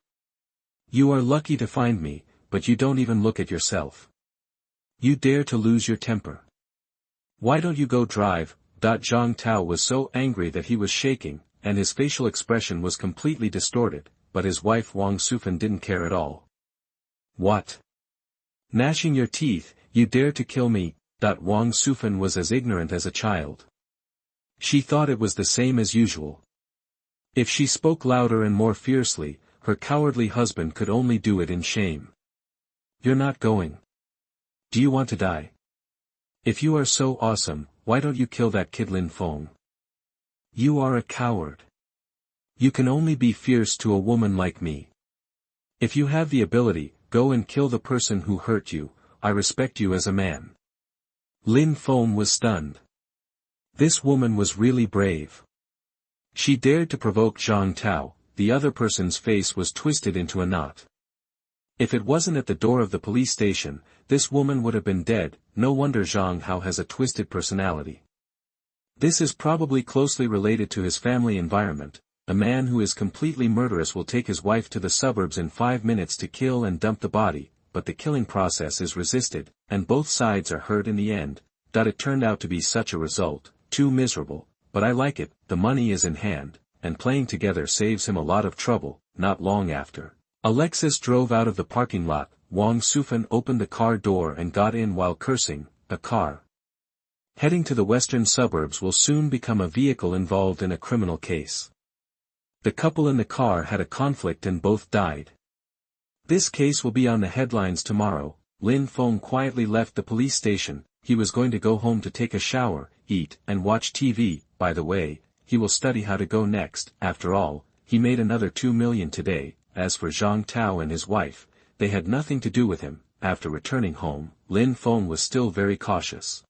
You are lucky to find me, but you don't even look at yourself. You dare to lose your temper. Why don't you go drive? Zhang Tao was so angry that he was shaking, and his facial expression was completely distorted, but his wife Wang Sufan didn't care at all. What? Gnashing your teeth, you dare to kill me? Wang Sufan was as ignorant as a child. She thought it was the same as usual. If she spoke louder and more fiercely, her cowardly husband could only do it in shame. You're not going. Do you want to die? If you are so awesome, why don't you kill that kid Lin Feng? You are a coward. You can only be fierce to a woman like me. If you have the ability, go and kill the person who hurt you, I respect you as a man. Lin Feng was stunned. This woman was really brave. She dared to provoke Zhang Tao. The other person's face was twisted into a knot. If it wasn't at the door of the police station, this woman would have been dead. No wonder Zhang Hao has a twisted personality. This is probably closely related to his family environment. A man who is completely murderous will take his wife to the suburbs in 5 minutes to kill and dump the body, but the killing process is resisted, and both sides are hurt in the end. It turned out to be such a result, too miserable, but I like it. The money is in hand, and playing together saves him a lot of trouble. Not long after, Alexis drove out of the parking lot. Wang Sufan opened the car door and got in while cursing. A car heading to the western suburbs will soon become a vehicle involved in a criminal case. The couple in the car had a conflict and both died. This case will be on the headlines tomorrow. Lin Feng quietly left the police station. He was going to go home to take a shower, eat, and watch TV. By the way, he will study how to go next. After all, he made another 2 million today. As for Zhang Tao and his wife, they had nothing to do with him. After returning home, Lin Feng was still very cautious.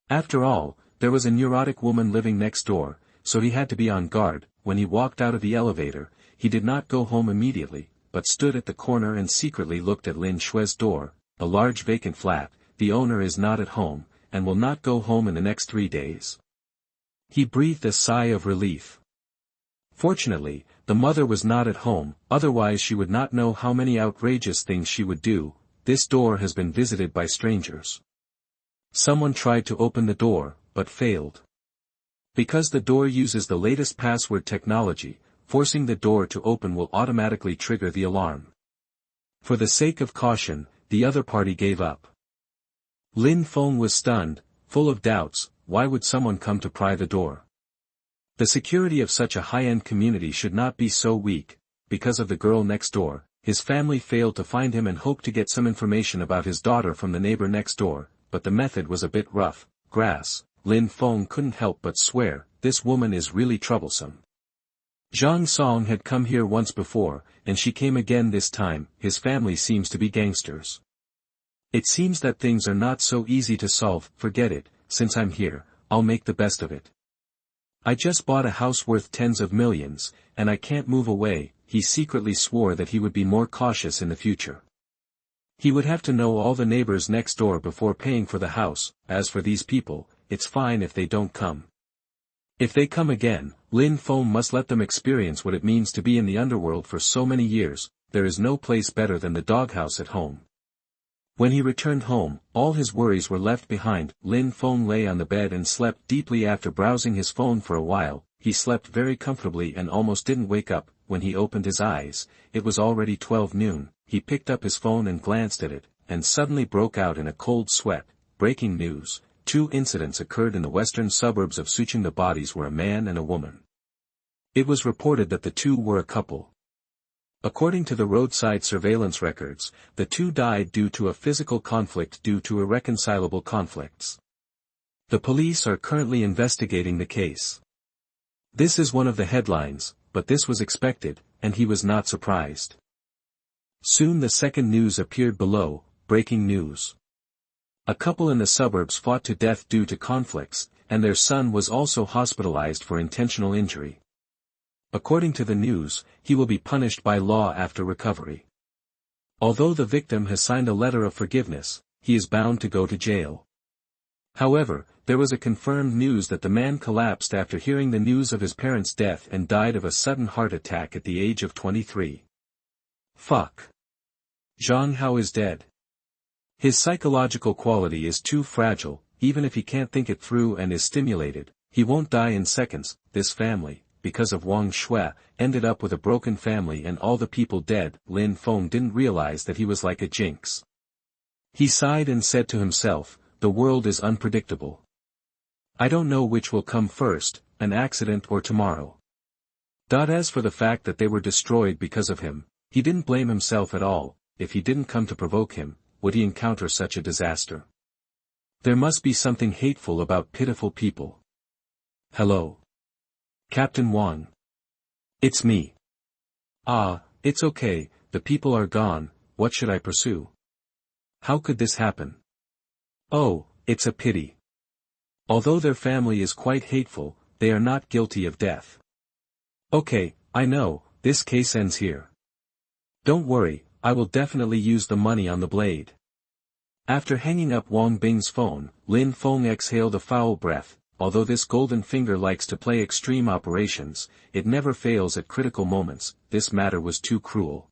After all, there was a neurotic woman living next door, so he had to be on guard. When he walked out of the elevator, he did not go home immediately, but stood at the corner and secretly looked at Lin Shue's door, a large vacant flat. The owner is not at home, and will not go home in the next 3 days. He breathed a sigh of relief. Fortunately, the mother was not at home, otherwise she would not know how many outrageous things she would do. This door has been visited by strangers. Someone tried to open the door, but failed. Because the door uses the latest password technology, forcing the door to open will automatically trigger the alarm. For the sake of caution, the other party gave up. Lin Feng was stunned, full of doubts. Why would someone come to pry the door? The security of such a high-end community should not be so weak. Because of the girl next door, his family failed to find him and hoped to get some information about his daughter from the neighbor next door, but the method was a bit rough. Grass. Lin Feng couldn't help but swear, this woman is really troublesome. Zhang Song had come here once before, and she came again this time. His family seems to be gangsters. It seems that things are not so easy to solve. Forget it, since I'm here, I'll make the best of it. I just bought a house worth tens of millions, and I can't move away. He secretly swore that he would be more cautious in the future. He would have to know all the neighbors next door before paying for the house. As for these people, it's fine if they don't come. If they come again, Lin Feng must let them experience what it means to be in the underworld for so many years. There is no place better than the doghouse at home. When he returned home, all his worries were left behind. Lin Feng lay on the bed and slept deeply. After browsing his phone for a while, he slept very comfortably and almost didn't wake up. When he opened his eyes, it was already 12 noon. He picked up his phone and glanced at it, and suddenly broke out in a cold sweat. Breaking news. 2 incidents occurred in the western suburbs of Sucheng. The bodies were a man and a woman. It was reported that the two were a couple. According to the roadside surveillance records, the two died due to a physical conflict due to irreconcilable conflicts. The police are currently investigating the case. This is one of the headlines, but this was expected, and he was not surprised. Soon the second news appeared below. Breaking news. A couple in the suburbs fought to death due to conflicts, and their son was also hospitalized for intentional injury. According to the news, he will be punished by law after recovery. Although the victim has signed a letter of forgiveness, he is bound to go to jail. However, there was a confirmed news that the man collapsed after hearing the news of his parents' death and died of a sudden heart attack at the age of 23. Fuck. Zhang Hao is dead. His psychological quality is too fragile. Even if he can't think it through and is stimulated, he won't die in seconds. This family, because of Wang Shui, ended up with a broken family and all the people dead. Lin Feng didn't realize that he was like a jinx. He sighed and said to himself, the world is unpredictable. I don't know which will come first, an accident or tomorrow. As for the fact that they were destroyed because of him, he didn't blame himself at all. If he didn't come to provoke him, would he encounter such a disaster? There must be something hateful about pitiful people. Hello. Captain Wang. It's me. Ah, it's okay, the people are gone, what should I pursue? How could this happen? Oh, it's a pity. Although their family is quite hateful, they are not guilty of death. Okay, I know, this case ends here. Don't worry, I will definitely use the money on the blade. After hanging up Wang Bing's phone, Lin Feng exhaled a foul breath. Although this golden finger likes to play extreme operations, it never fails at critical moments. This matter was too cruel.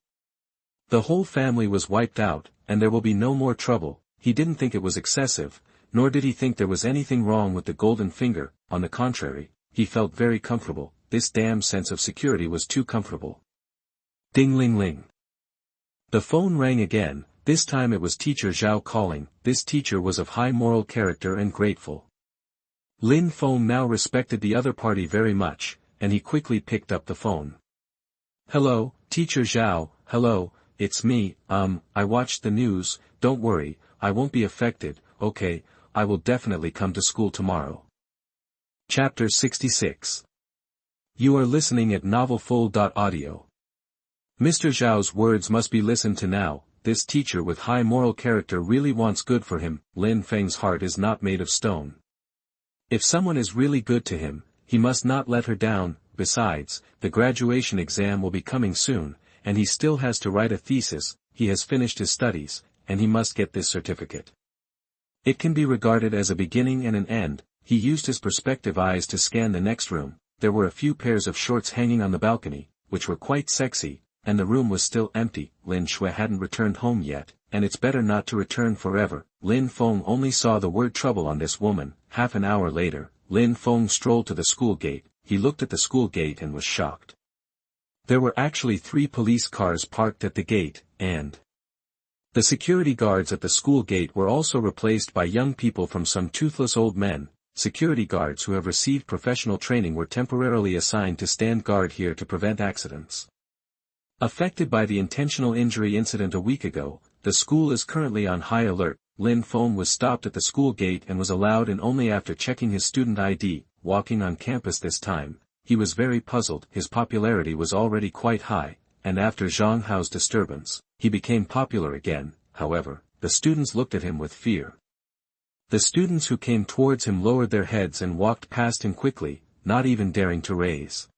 The whole family was wiped out, and there will be no more trouble. He didn't think it was excessive, nor did he think there was anything wrong with the golden finger. On the contrary, he felt very comfortable. This damn sense of security was too comfortable. Ding-ling-ling. The phone rang again. This time it was Teacher Zhao calling. This teacher was of high moral character and grateful. Lin Feng now respected the other party very much, and he quickly picked up the phone. Hello, Teacher Zhao, hello, it's me, I watched the news, don't worry, I won't be affected, okay, I will definitely come to school tomorrow. Chapter 66. You are listening at novelfull.audio. Mr. Zhao's words must be listened to now. This teacher with high moral character really wants good for him. Lin Feng's heart is not made of stone. If someone is really good to him, he must not let her down. Besides, the graduation exam will be coming soon, and he still has to write a thesis. He has finished his studies, and he must get this certificate. It can be regarded as a beginning and an end. He used his perspective eyes to scan the next room. There were a few pairs of shorts hanging on the balcony, which were quite sexy, and the room was still empty. Lin Shui hadn't returned home yet, and it's better not to return forever. Lin Feng only saw the word trouble on this woman. Half an hour later, Lin Feng strolled to the school gate. He looked at the school gate and was shocked. There were actually 3 police cars parked at the gate, and the security guards at the school gate were also replaced by young people from some toothless old men. Security guards who have received professional training were temporarily assigned to stand guard here to prevent accidents. Affected by the intentional injury incident a week ago, the school is currently on high alert. Lin Feng was stopped at the school gate and was allowed in only after checking his student ID. Walking on campus this time, he was very puzzled. His popularity was already quite high, and after Zhang Hao's disturbance, he became popular again. However, the students looked at him with fear. The students who came towards him lowered their heads and walked past him quickly, not even daring to raise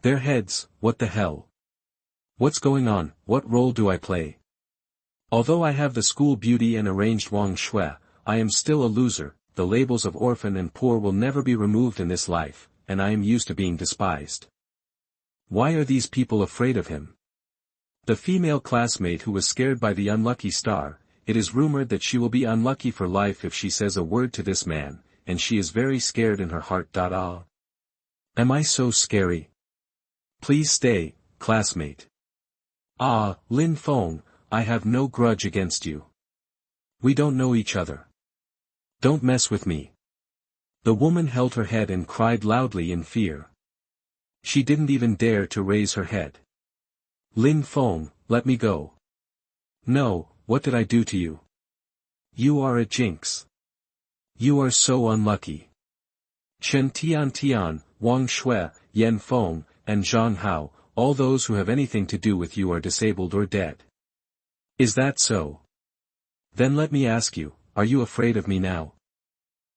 their heads. What the hell? What's going on? What role do I play? Although I have the school beauty and arranged Wang Shui, I am still a loser. The labels of orphan and poor will never be removed in this life, and I am used to being despised. Why are these people afraid of him? The female classmate who was scared by the unlucky star, it is rumored that she will be unlucky for life if she says a word to this man, and she is very scared in her heart. Ah. Am I so scary? Please stay, classmate. Ah, Lin Feng, I have no grudge against you. We don't know each other. Don't mess with me. The woman held her head and cried loudly in fear. She didn't even dare to raise her head. Lin Feng, let me go. No, what did I do to you? You are a jinx. You are so unlucky. Chen Tian, Wang Shui, Yan Feng, and Zhang Hao, all those who have anything to do with you are disabled or dead. Is that so? Then let me ask you, are you afraid of me now?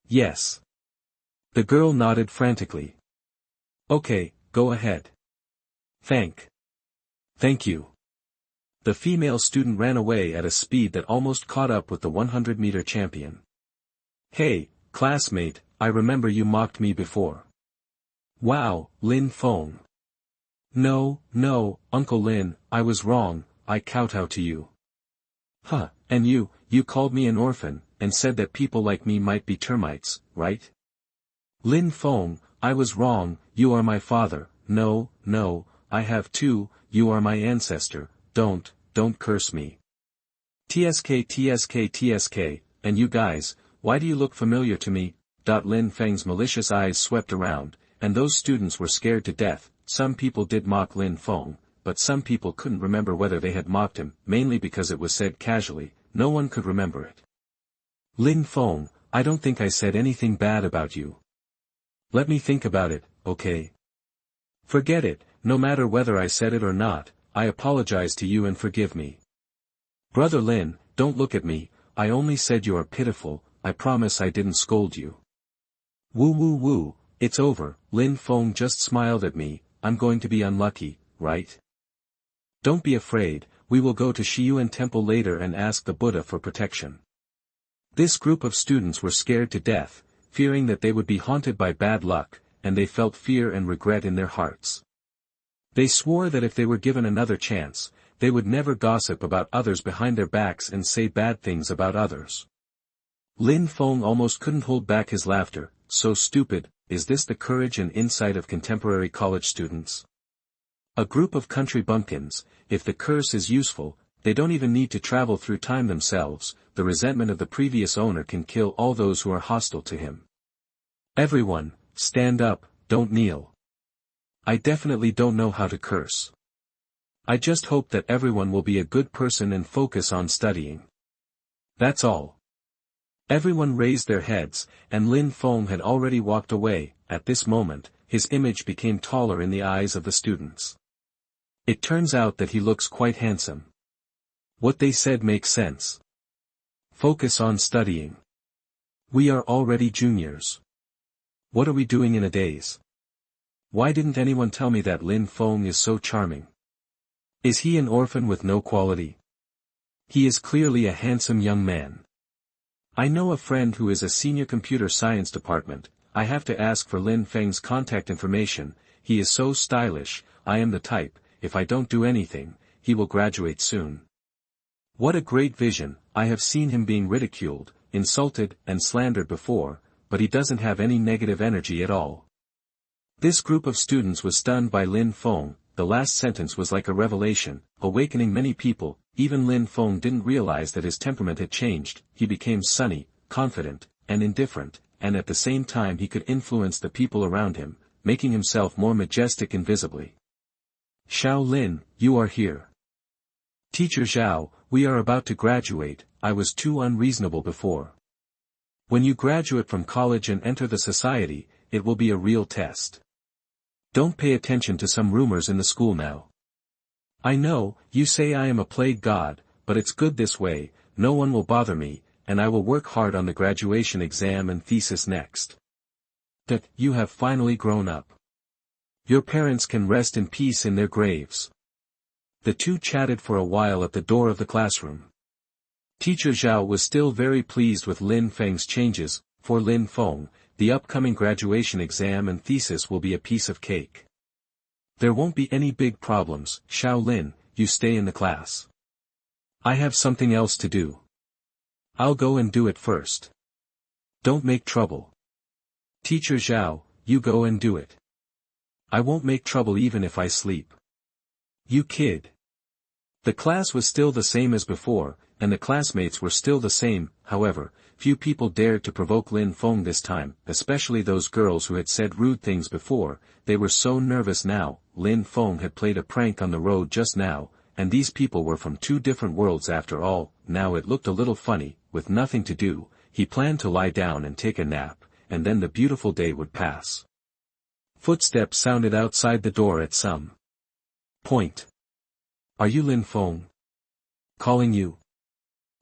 Yes. The girl nodded frantically. Okay, go ahead. Thank you. The female student ran away at a speed that almost caught up with the 100-meter champion. Hey, classmate, I remember you mocked me before. Wow, Lin Feng. No, Uncle Lin, I was wrong, I kowtow to you. Huh, and you called me an orphan, and said that people like me might be termites, right? Lin Feng, I was wrong, you are my father. No, I have two, you are my ancestor. Don't curse me. TSK, and you guys, why do you look familiar to me? Lin Feng's malicious eyes swept around, and those students were scared to death. Some people did mock Lin Feng, but some people couldn't remember whether they had mocked him, mainly because it was said casually. No one could remember it. Lin Feng, I don't think I said anything bad about you. Let me think about it, okay? Forget it, no matter whether I said it or not, I apologize to you and forgive me. Brother Lin, don't look at me, I only said you are pitiful, I promise I didn't scold you. Woo woo woo, it's over, Lin Feng just smiled at me, I'm going to be unlucky, right? Don't be afraid, we will go to Shiyuan Temple later and ask the Buddha for protection. This group of students were scared to death, fearing that they would be haunted by bad luck, and they felt fear and regret in their hearts. They swore that if they were given another chance, they would never gossip about others behind their backs and say bad things about others. Lin Feng almost couldn't hold back his laughter. So stupid, is this the courage and insight of contemporary college students? A group of country bumpkins, if the curse is useful, they don't even need to travel through time themselves, the resentment of the previous owner can kill all those who are hostile to him. Everyone, stand up, don't kneel. I definitely don't know how to curse. I just hope that everyone will be a good person and focus on studying. That's all. Everyone raised their heads, and Lin Feng had already walked away. At this moment, his image became taller in the eyes of the students. It turns out that he looks quite handsome. What they said makes sense. Focus on studying. We are already juniors. What are we doing in a daze? Why didn't anyone tell me that Lin Feng is so charming? Is he an orphan with no quality? He is clearly a handsome young man. I know a friend who is a senior computer science department. I have to ask for Lin Feng's contact information. He is so stylish, I am the type, if I don't do anything, he will graduate soon. What a great vision, I have seen him being ridiculed, insulted, and slandered before, but he doesn't have any negative energy at all. This group of students was stunned by Lin Feng. The last sentence was like a revelation, awakening many people. Even Lin Feng didn't realize that his temperament had changed. He became sunny, confident, and indifferent, and at the same time he could influence the people around him, making himself more majestic invisibly. Xiao Lin, you are here. Teacher Zhao, we are about to graduate. I was too unreasonable before. When you graduate from college and enter the society, it will be a real test. Don't pay attention to some rumors in the school now. I know, you say I am a plague god, but it's good this way, no one will bother me, and I will work hard on the graduation exam and thesis next. That, you have finally grown up. Your parents can rest in peace in their graves. The two chatted for a while at the door of the classroom. Teacher Zhao was still very pleased with Lin Feng's changes. For Lin Feng, the upcoming graduation exam and thesis will be a piece of cake. There won't be any big problems. Xiao Lin, you stay in the class. I have something else to do. I'll go and do it first. Don't make trouble. Teacher Zhao, you go and do it. I won't make trouble even if I sleep. You kid. The class was still the same as before, and the classmates were still the same. However, few people dared to provoke Lin Feng this time, especially those girls who had said rude things before. They were so nervous now. Lin Feng had played a prank on the road just now, and these people were from two different worlds after all. Now it looked a little funny. With nothing to do, he planned to lie down and take a nap, and then the beautiful day would pass. Footsteps sounded outside the door at some point. Are you Lin Feng? Calling you.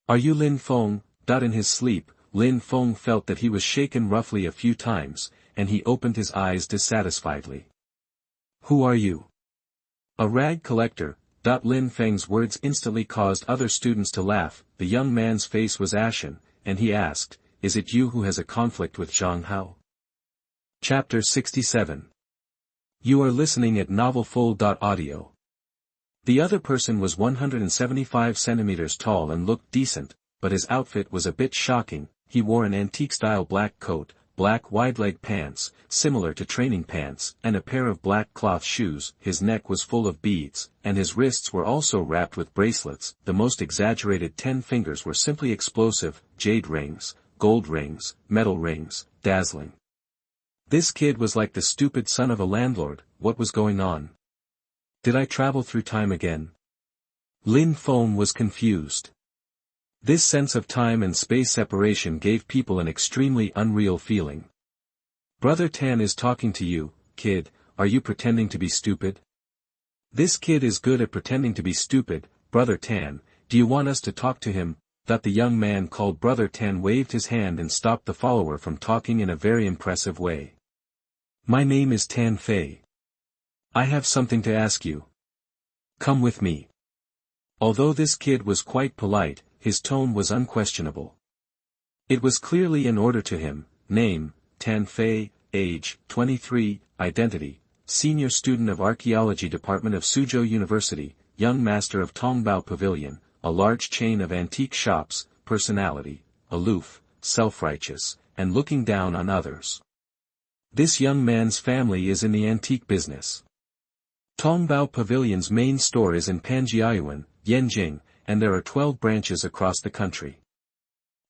Are you Lin Feng? In his sleep, Lin Feng felt that he was shaken roughly a few times, and he opened his eyes dissatisfiedly. Who are you? A rag collector. Lin Feng's words instantly caused other students to laugh. The young man's face was ashen, and he asked, is it you who has a conflict with Zhang Hao? Chapter 67. You are listening at novelfull.audio. The other person was 175 centimeters tall and looked decent, but his outfit was a bit shocking. He wore an antique-style black coat, black wide-leg pants, similar to training pants, and a pair of black cloth shoes. His neck was full of beads, and his wrists were also wrapped with bracelets. The most exaggerated 10 fingers were simply explosive: jade rings, gold rings, metal rings, dazzling. This kid was like the stupid son of a landlord. What was going on? Did I travel through time again? Lin Feng was confused. This sense of time and space separation gave people an extremely unreal feeling. Brother Tan is talking to you, kid, are you pretending to be stupid? This kid is good at pretending to be stupid, Brother Tan, do you want us to talk to him? That the young man called Brother Tan waved his hand and stopped the follower from talking in a very impressive way. My name is Tan Fei. I have something to ask you. Come with me. Although this kid was quite polite, his tone was unquestionable. It was clearly in order to him: name, Tan Fei, age, 23, identity, senior student of Archaeology Department of Suzhou University, young master of Huangmao Pavilion, a large chain of antique shops, personality, aloof, self-righteous, and looking down on others. This young man's family is in the antique business. Huangmao Pavilion's main store is in Panjiayuan, Yanjing, and there are 12 branches across the country.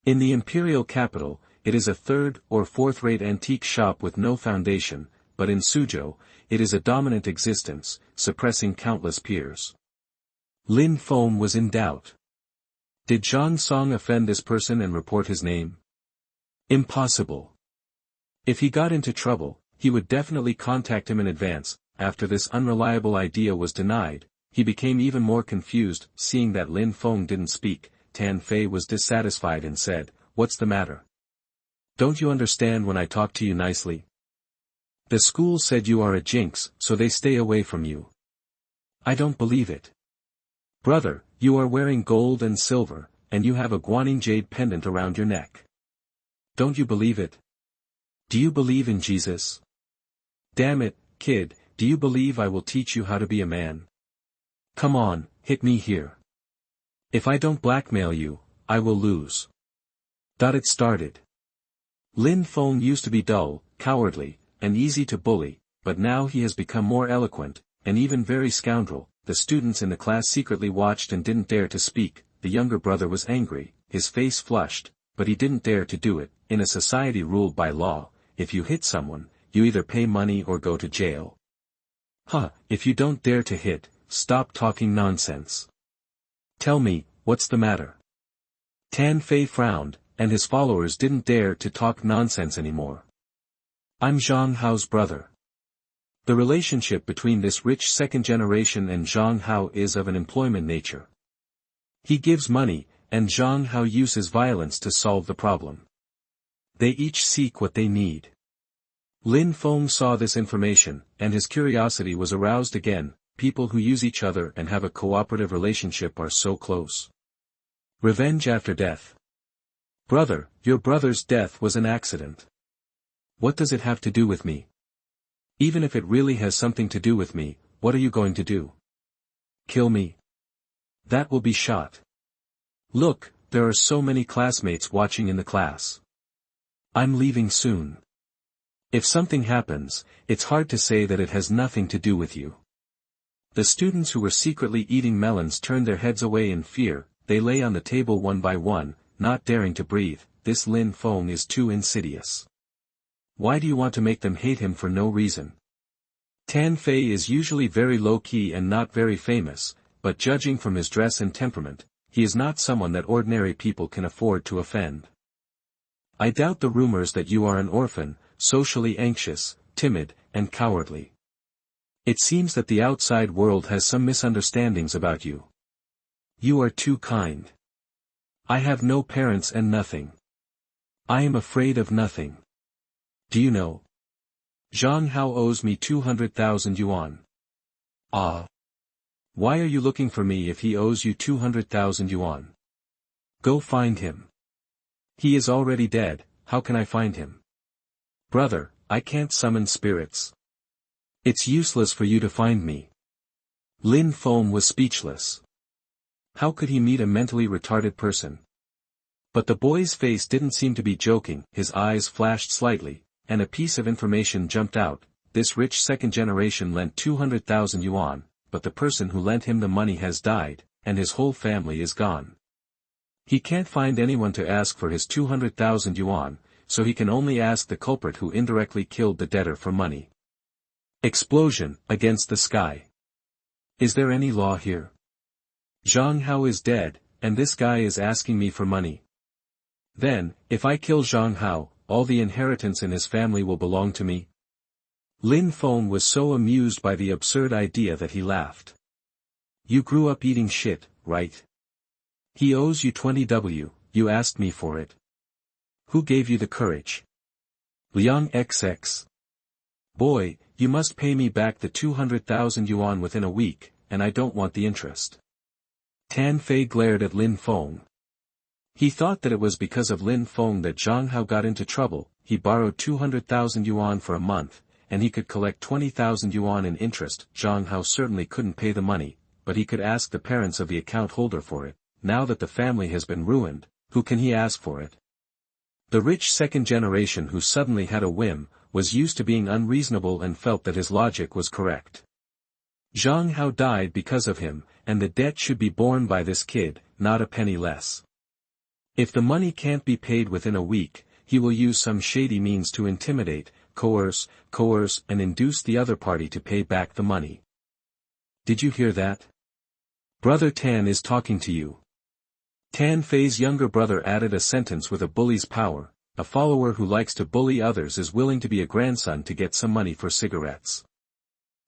In the imperial capital, it is a third or fourth-rate antique shop with no foundation, but in Suzhou, it is a dominant existence, suppressing countless peers. Lin Feng was in doubt. Did Zhang Song offend this person and report his name? Impossible. If he got into trouble, he would definitely contact him in advance. After this unreliable idea was denied, he became even more confused. Seeing that Lin Feng didn't speak, Tan Fei was dissatisfied and said, "What's the matter? Don't you understand when I talk to you nicely? The school said you are a jinx, so they stay away from you. I don't believe it. Brother, you are wearing gold and silver, and you have a Guanyin jade pendant around your neck. Don't you believe it? Do you believe in Jesus? Damn it, kid, do you believe I will teach you how to be a man? Come on, hit me here. If I don't blackmail you, I will lose." It started. Lin Feng used to be dull, cowardly, and easy to bully, but now he has become more eloquent, and even very scoundrel. The students in the class secretly watched and didn't dare to speak. The younger brother was angry, his face flushed, but he didn't dare to do it. In a society ruled by law, if you hit someone, you either pay money or go to jail. If you don't dare to hit, stop talking nonsense. Tell me, what's the matter? Tan Fei frowned, and his followers didn't dare to talk nonsense anymore. I'm Zhang Hao's brother. The relationship between this rich second generation and Zhang Hao is of an employment nature. He gives money, and Zhang Hao uses violence to solve the problem. They each seek what they need. Lin Feng saw this information, and his curiosity was aroused again. People who use each other and have a cooperative relationship are so close. Revenge after death. Brother, your brother's death was an accident. What does it have to do with me? Even if it really has something to do with me, what are you going to do? Kill me? That will be shot. Look, there are so many classmates watching in the class. I'm leaving soon. If something happens, it's hard to say that it has nothing to do with you. The students who were secretly eating melons turned their heads away in fear. They lay on the table one by one, not daring to breathe. This Lin Feng is too insidious. Why do you want to make them hate him for no reason? Tan Fei is usually very low-key and not very famous, but judging from his dress and temperament, he is not someone that ordinary people can afford to offend. I doubt the rumors that you are an orphan, socially anxious, timid, and cowardly. It seems that the outside world has some misunderstandings about you. You are too kind. I have no parents and nothing. I am afraid of nothing. Do you know? Zhang Hao owes me 200,000 yuan. Ah. Why are you looking for me if he owes you 200,000 yuan? Go find him. He is already dead, how can I find him? Brother, I can't summon spirits. It's useless for you to find me. Lin Feng was speechless. How could he meet a mentally retarded person? But the boy's face didn't seem to be joking. His eyes flashed slightly, and a piece of information jumped out. This rich second generation lent 200,000 yuan, but the person who lent him the money has died, and his whole family is gone. He can't find anyone to ask for his 200,000 yuan, so he can only ask the culprit who indirectly killed the debtor for money. Explosion, against the sky. Is there any law here? Zhang Hao is dead, and this guy is asking me for money. Then, if I kill Zhang Hao, all the inheritance in his family will belong to me? Lin Feng was so amused by the absurd idea that he laughed. You grew up eating shit, right? He owes you 20W, you asked me for it. Who gave you the courage? Liang XX. Boy, you must pay me back the 200,000 yuan within a week, and I don't want the interest. Tan Fei glared at Lin Feng. He thought that it was because of Lin Feng that Zhang Hao got into trouble. He borrowed 200,000 yuan for a month, and he could collect 20,000 yuan in interest. Zhang Hao certainly couldn't pay the money, but he could ask the parents of the account holder for it. Now that the family has been ruined, who can he ask for it? The rich second generation who suddenly had a whim, was used to being unreasonable and felt that his logic was correct. Zhang Hao died because of him, and the debt should be borne by this kid, not a penny less. If the money can't be paid within a week, he will use some shady means to intimidate, coerce, and induce the other party to pay back the money. Did you hear that? Brother Tan is talking to you. Tan Fei's younger brother added a sentence with a bully's power. A follower who likes to bully others is willing to be a grandson to get some money for cigarettes.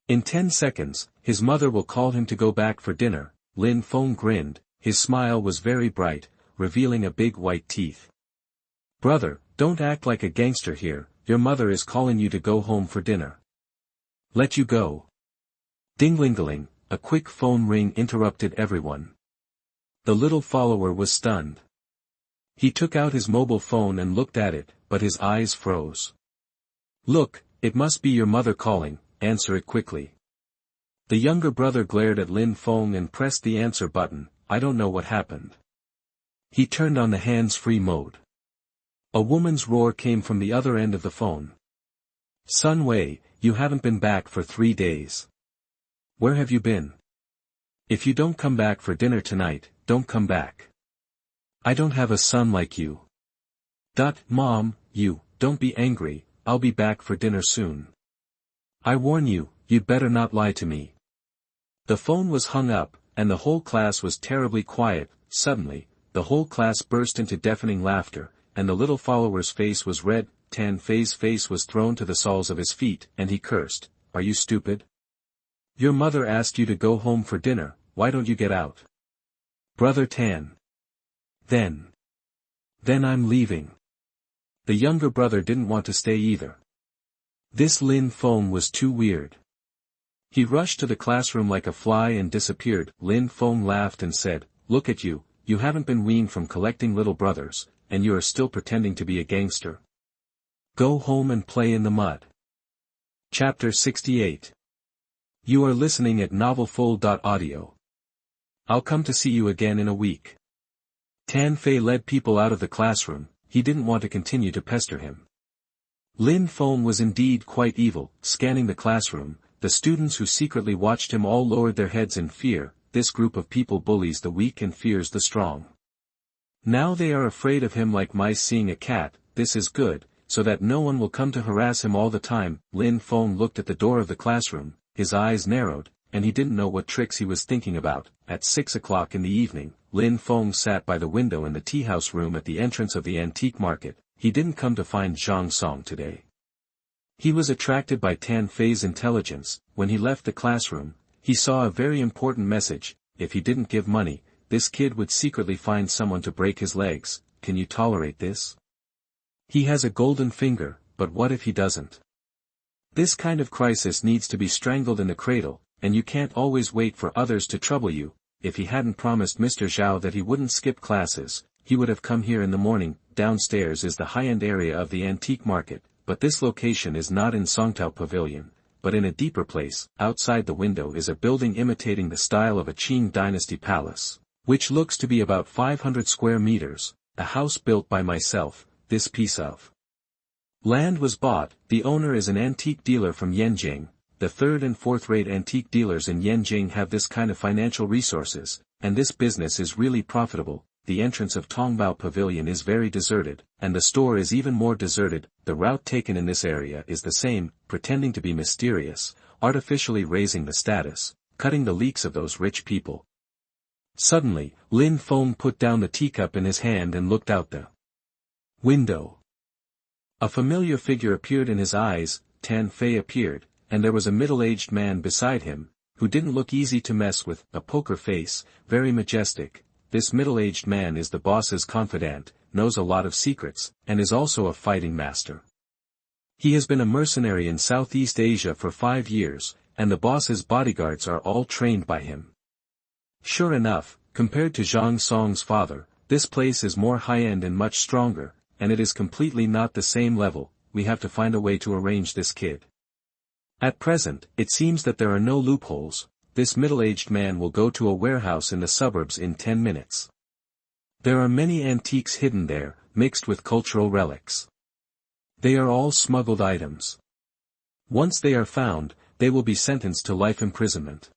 In 10 seconds, his mother will call him to go back for dinner. Lin Feng grinned, his smile was very bright, revealing a big white teeth. Brother, don't act like a gangster here, your mother is calling you to go home for dinner. Let you go. Ding-ling-a-ling, a quick phone ring interrupted everyone. The little follower was stunned. He took out his mobile phone and looked at it, but his eyes froze. Look, it must be your mother calling, answer it quickly. The younger brother glared at Lin Feng and pressed the answer button. I don't know what happened. He turned on the hands-free mode. A woman's roar came from the other end of the phone. Sun Wei, you haven't been back for 3 days. Where have you been? If you don't come back for dinner tonight, don't come back. I don't have a son like you. Mom, don't be angry, I'll be back for dinner soon. I warn you, you'd better not lie to me. The phone was hung up, and the whole class was terribly quiet. Suddenly, the whole class burst into deafening laughter, and the little follower's face was red. Tan Fei's face was thrown to the soles of his feet, and he cursed, Are you stupid? Your mother asked you to go home for dinner, why don't you get out? Brother Tan. Then I'm leaving. The younger brother didn't want to stay either. This Lin Feng was too weird. He rushed to the classroom like a fly and disappeared. Lin Feng laughed and said, Look at you, you haven't been weaned from collecting little brothers, and you are still pretending to be a gangster. Go home and play in the mud. Chapter 68. You are listening at novelfull.audio. I'll come to see you again in a week. Tan Fei led people out of the classroom. He didn't want to continue to pester him. Lin Feng was indeed quite evil. Scanning the classroom, the students who secretly watched him all lowered their heads in fear. This group of people bullies the weak and fears the strong. Now they are afraid of him like mice seeing a cat. This is good, so that no one will come to harass him all the time. Lin Feng looked at the door of the classroom, his eyes narrowed, and he didn't know what tricks he was thinking about. At 6 o'clock in the evening, Lin Feng sat by the window in the tea-house room at the entrance of the antique market. He didn't come to find Zhang Song today. He was attracted by Tan Fei's intelligence. When he left the classroom, he saw a very important message. If he didn't give money, this kid would secretly find someone to break his legs. Can you tolerate this? He has a golden finger, but what if he doesn't? This kind of crisis needs to be strangled in the cradle, and you can't always wait for others to trouble you. If he hadn't promised Mr. Zhao that he wouldn't skip classes, he would have come here in the morning. Downstairs is the high-end area of the antique market, but this location is not in Songtao Pavilion, but in a deeper place. Outside the window is a building imitating the style of a Qing dynasty palace, which looks to be about 500 square meters, a house built by myself. This piece of land was bought. The owner is an antique dealer from Yanjing. The third and fourth-rate antique dealers in Yanjing have this kind of financial resources, and this business is really profitable. The entrance of Huangmao Pavilion is very deserted, and the store is even more deserted. The route taken in this area is the same, pretending to be mysterious, artificially raising the status, cutting the leaks of those rich people. Suddenly, Lin Feng put down the teacup in his hand and looked out the window. A familiar figure appeared in his eyes. Tan Fei appeared, and there was a middle-aged man beside him, who didn't look easy to mess with, a poker face, very majestic. This middle-aged man is the boss's confidant, knows a lot of secrets, and is also a fighting master. He has been a mercenary in Southeast Asia for 5 years, and the boss's bodyguards are all trained by him. Sure enough, compared to Zhang Song's father, this place is more high-end and much stronger, and it is completely not the same level. We have to find a way to arrange this kid. At present, it seems that there are no loopholes. This middle-aged man will go to a warehouse in the suburbs in 10 minutes. There are many antiques hidden there, mixed with cultural relics. They are all smuggled items. Once they are found, they will be sentenced to life imprisonment.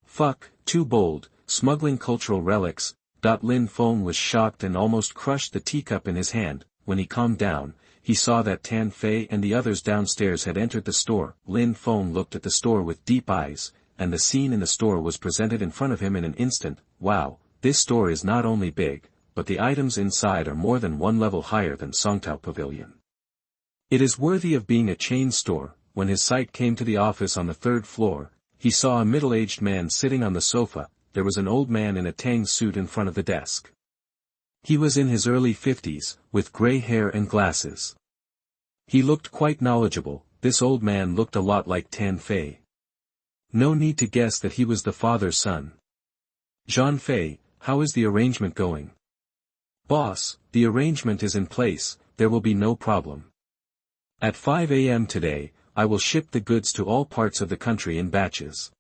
Fuck, too bold, smuggling cultural relics. Lin Feng was shocked and almost crushed the teacup in his hand. When he calmed down, he saw that Tan Fei and the others downstairs had entered the store. Lin Feng looked at the store with deep eyes, and the scene in the store was presented in front of him in an instant. Wow, this store is not only big, but the items inside are more than one level higher than Songtao Pavilion. It is worthy of being a chain store. When his sight came to the office on the 3rd floor, he saw a middle-aged man sitting on the sofa. There was an old man in a Tang suit in front of the desk. He was in his early 50s, with gray hair and glasses. He looked quite knowledgeable. This old man looked a lot like Tan Fei. No need to guess that he was the father's son. Zhan Fei, how is the arrangement going? Boss, the arrangement is in place, there will be no problem. At 5 a.m. today, I will ship the goods to all parts of the country in batches.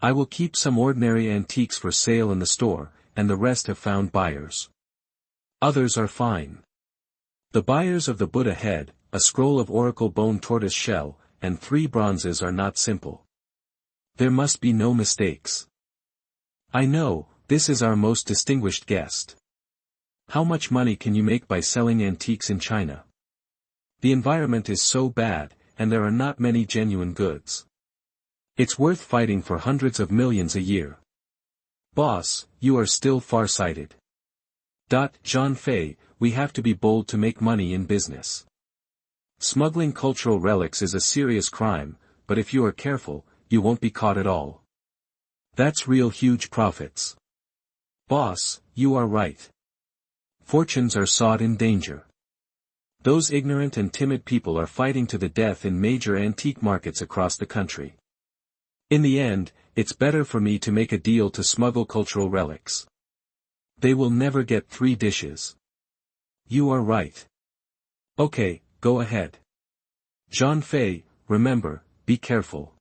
I will keep some ordinary antiques for sale in the store, and the rest have found buyers. Others are fine. The buyers of the Buddha head, a scroll of oracle bone tortoise shell, and 3 bronzes are not simple. There must be no mistakes. I know, this is our most distinguished guest. How much money can you make by selling antiques in China? The environment is so bad, and there are not many genuine goods. It's worth fighting for hundreds of millions a year. Boss, you are still far-sighted. Zhan Fei, we have to be bold to make money in business. Smuggling cultural relics is a serious crime, but if you are careful, you won't be caught at all. That's real huge profits. Boss, you are right. Fortunes are sought in danger. Those ignorant and timid people are fighting to the death in major antique markets across the country. In the end, it's better for me to make a deal to smuggle cultural relics. They will never get 3 dishes. You are right. Okay, go ahead. Zhan Fei, remember, be careful.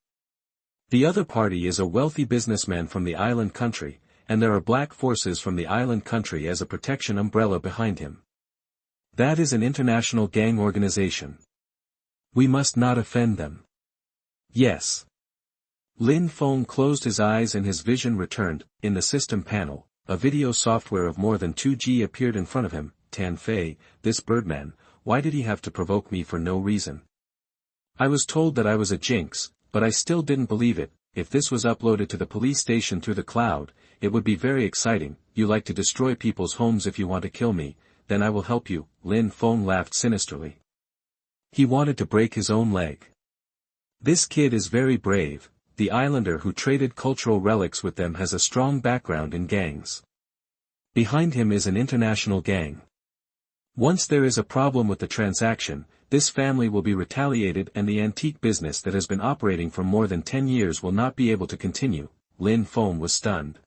The other party is a wealthy businessman from the island country, and there are black forces from the island country as a protection umbrella behind him. That is an international gang organization. We must not offend them. Yes. Lin Feng closed his eyes and his vision returned. In the system panel, a video software of more than 2G appeared in front of him. Tan Fei, this birdman, why did he have to provoke me for no reason? I was told that I was a jinx, but I still didn't believe it. If this was uploaded to the police station through the cloud, it would be very exciting. You like to destroy people's homes if you want to kill me, then I will help you. Lin Feng laughed sinisterly. He wanted to break his own leg. This kid is very brave. The islander who traded cultural relics with them has a strong background in gangs. Behind him is an international gang. Once there is a problem with the transaction, this family will be retaliated and the antique business that has been operating for more than 10 years will not be able to continue. Lin Feng was stunned.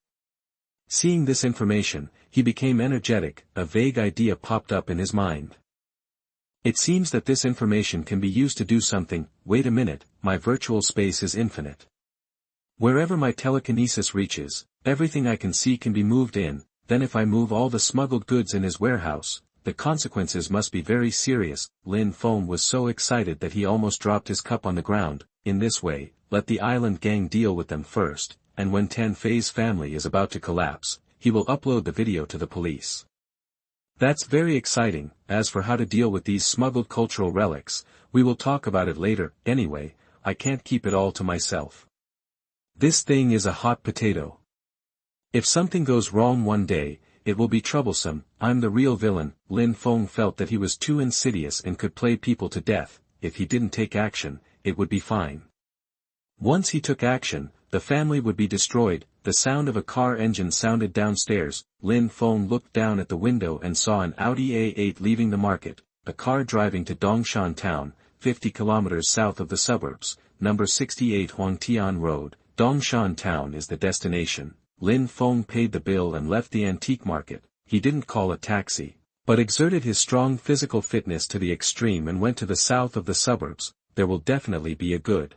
Seeing this information, he became energetic. A vague idea popped up in his mind. It seems that this information can be used to do something. Wait a minute, my virtual space is infinite. Wherever my telekinesis reaches, everything I can see can be moved in. Then if I move all the smuggled goods in his warehouse, the consequences must be very serious. Lin Feng was so excited that he almost dropped his cup on the ground. In this way, let the island gang deal with them first, and when Tan Fei's family is about to collapse, he will upload the video to the police. That's very exciting. As for how to deal with these smuggled cultural relics, we will talk about it later. Anyway, I can't keep it all to myself. This thing is a hot potato. If something goes wrong one day, it will be troublesome. I'm the real villain. Lin Feng felt that he was too insidious and could play people to death. If he didn't take action, it would be fine. Once he took action, the family would be destroyed. The sound of a car engine sounded downstairs. Lin Feng looked down at the window and saw an Audi A8 leaving the market, a car driving to Dongshan Town, 50 kilometers south of the suburbs, number 68 Huangtian Road. Dongshan Town is the destination. Lin Feng paid the bill and left the antique market. He didn't call a taxi, but exerted his strong physical fitness to the extreme and went to the south of the suburbs. There will definitely be a good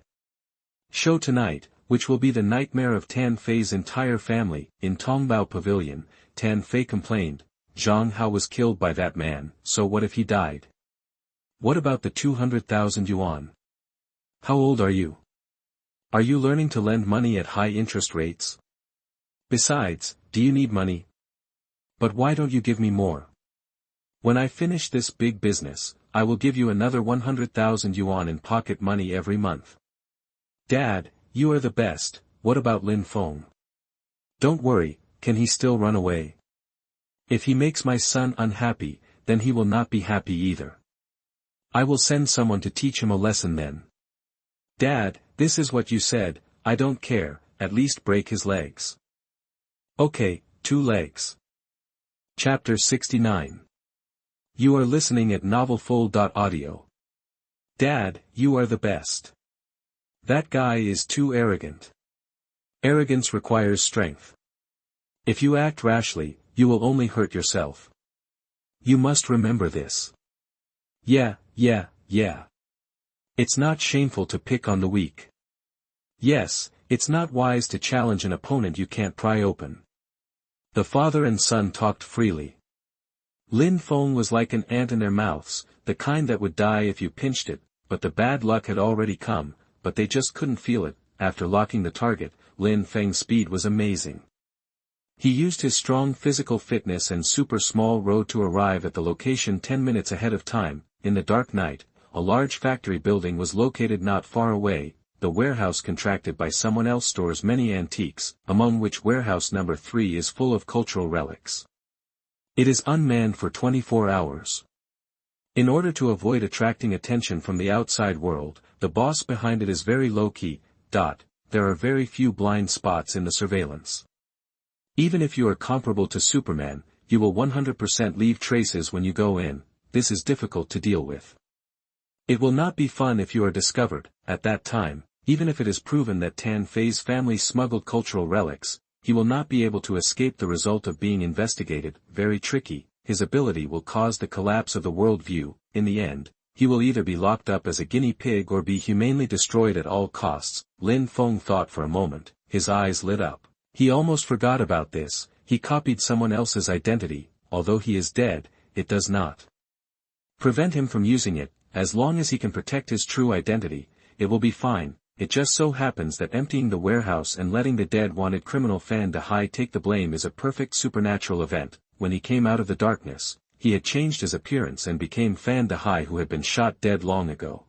show tonight, which will be the nightmare of Tan Fei's entire family. In Tongbao Pavilion, Tan Fei complained, Zhang Hao was killed by that man, so what if he died? What about the 200,000 yuan? How old are you? Are you learning to lend money at high interest rates? Besides, do you need money? But why don't you give me more? When I finish this big business, I will give you another 100,000 yuan in pocket money every month. Dad, you are the best. What about Lin Feng? Don't worry, can he still run away? If he makes my son unhappy, then he will not be happy either. I will send someone to teach him a lesson then. Dad, this is what you said. I don't care, at least break his legs. Okay, 2 legs. Chapter 69. You are listening at novelfull.audio. Dad, you are the best. That guy is too arrogant. Arrogance requires strength. If you act rashly, you will only hurt yourself. You must remember this. Yeah. It's not shameful to pick on the weak. Yes, it's not wise to challenge an opponent you can't pry open. The father and son talked freely. Lin Feng was like an ant in their mouths, the kind that would die if you pinched it, but the bad luck had already come, but they just couldn't feel it. After locking the target, Lin Feng's speed was amazing. He used his strong physical fitness and super small road to arrive at the location 10 minutes ahead of time. In the dark night, a large factory building was located not far away. The warehouse contracted by someone else stores many antiques, among which warehouse number 3 is full of cultural relics. It is unmanned for 24 hours. In order to avoid attracting attention from the outside world, the boss behind it is very low-key. There are very few blind spots in the surveillance. Even if you are comparable to Superman, you will 100% leave traces when you go in. This is difficult to deal with. It will not be fun if you are discovered. At that time, even if it is proven that Tan Fei's family smuggled cultural relics, he will not be able to escape the result of being investigated. Very tricky. His ability will cause the collapse of the worldview. In the end, he will either be locked up as a guinea pig or be humanely destroyed at all costs. Lin Feng thought for a moment, his eyes lit up. He almost forgot about this. He copied someone else's identity. Although he is dead, it does not prevent him from using it. As long as he can protect his true identity, it will be fine. It just so happens that emptying the warehouse and letting the dead wanted criminal Fan Dehai take the blame is a perfect supernatural event. When he came out of the darkness, he had changed his appearance and became Fan Dehai, who had been shot dead long ago.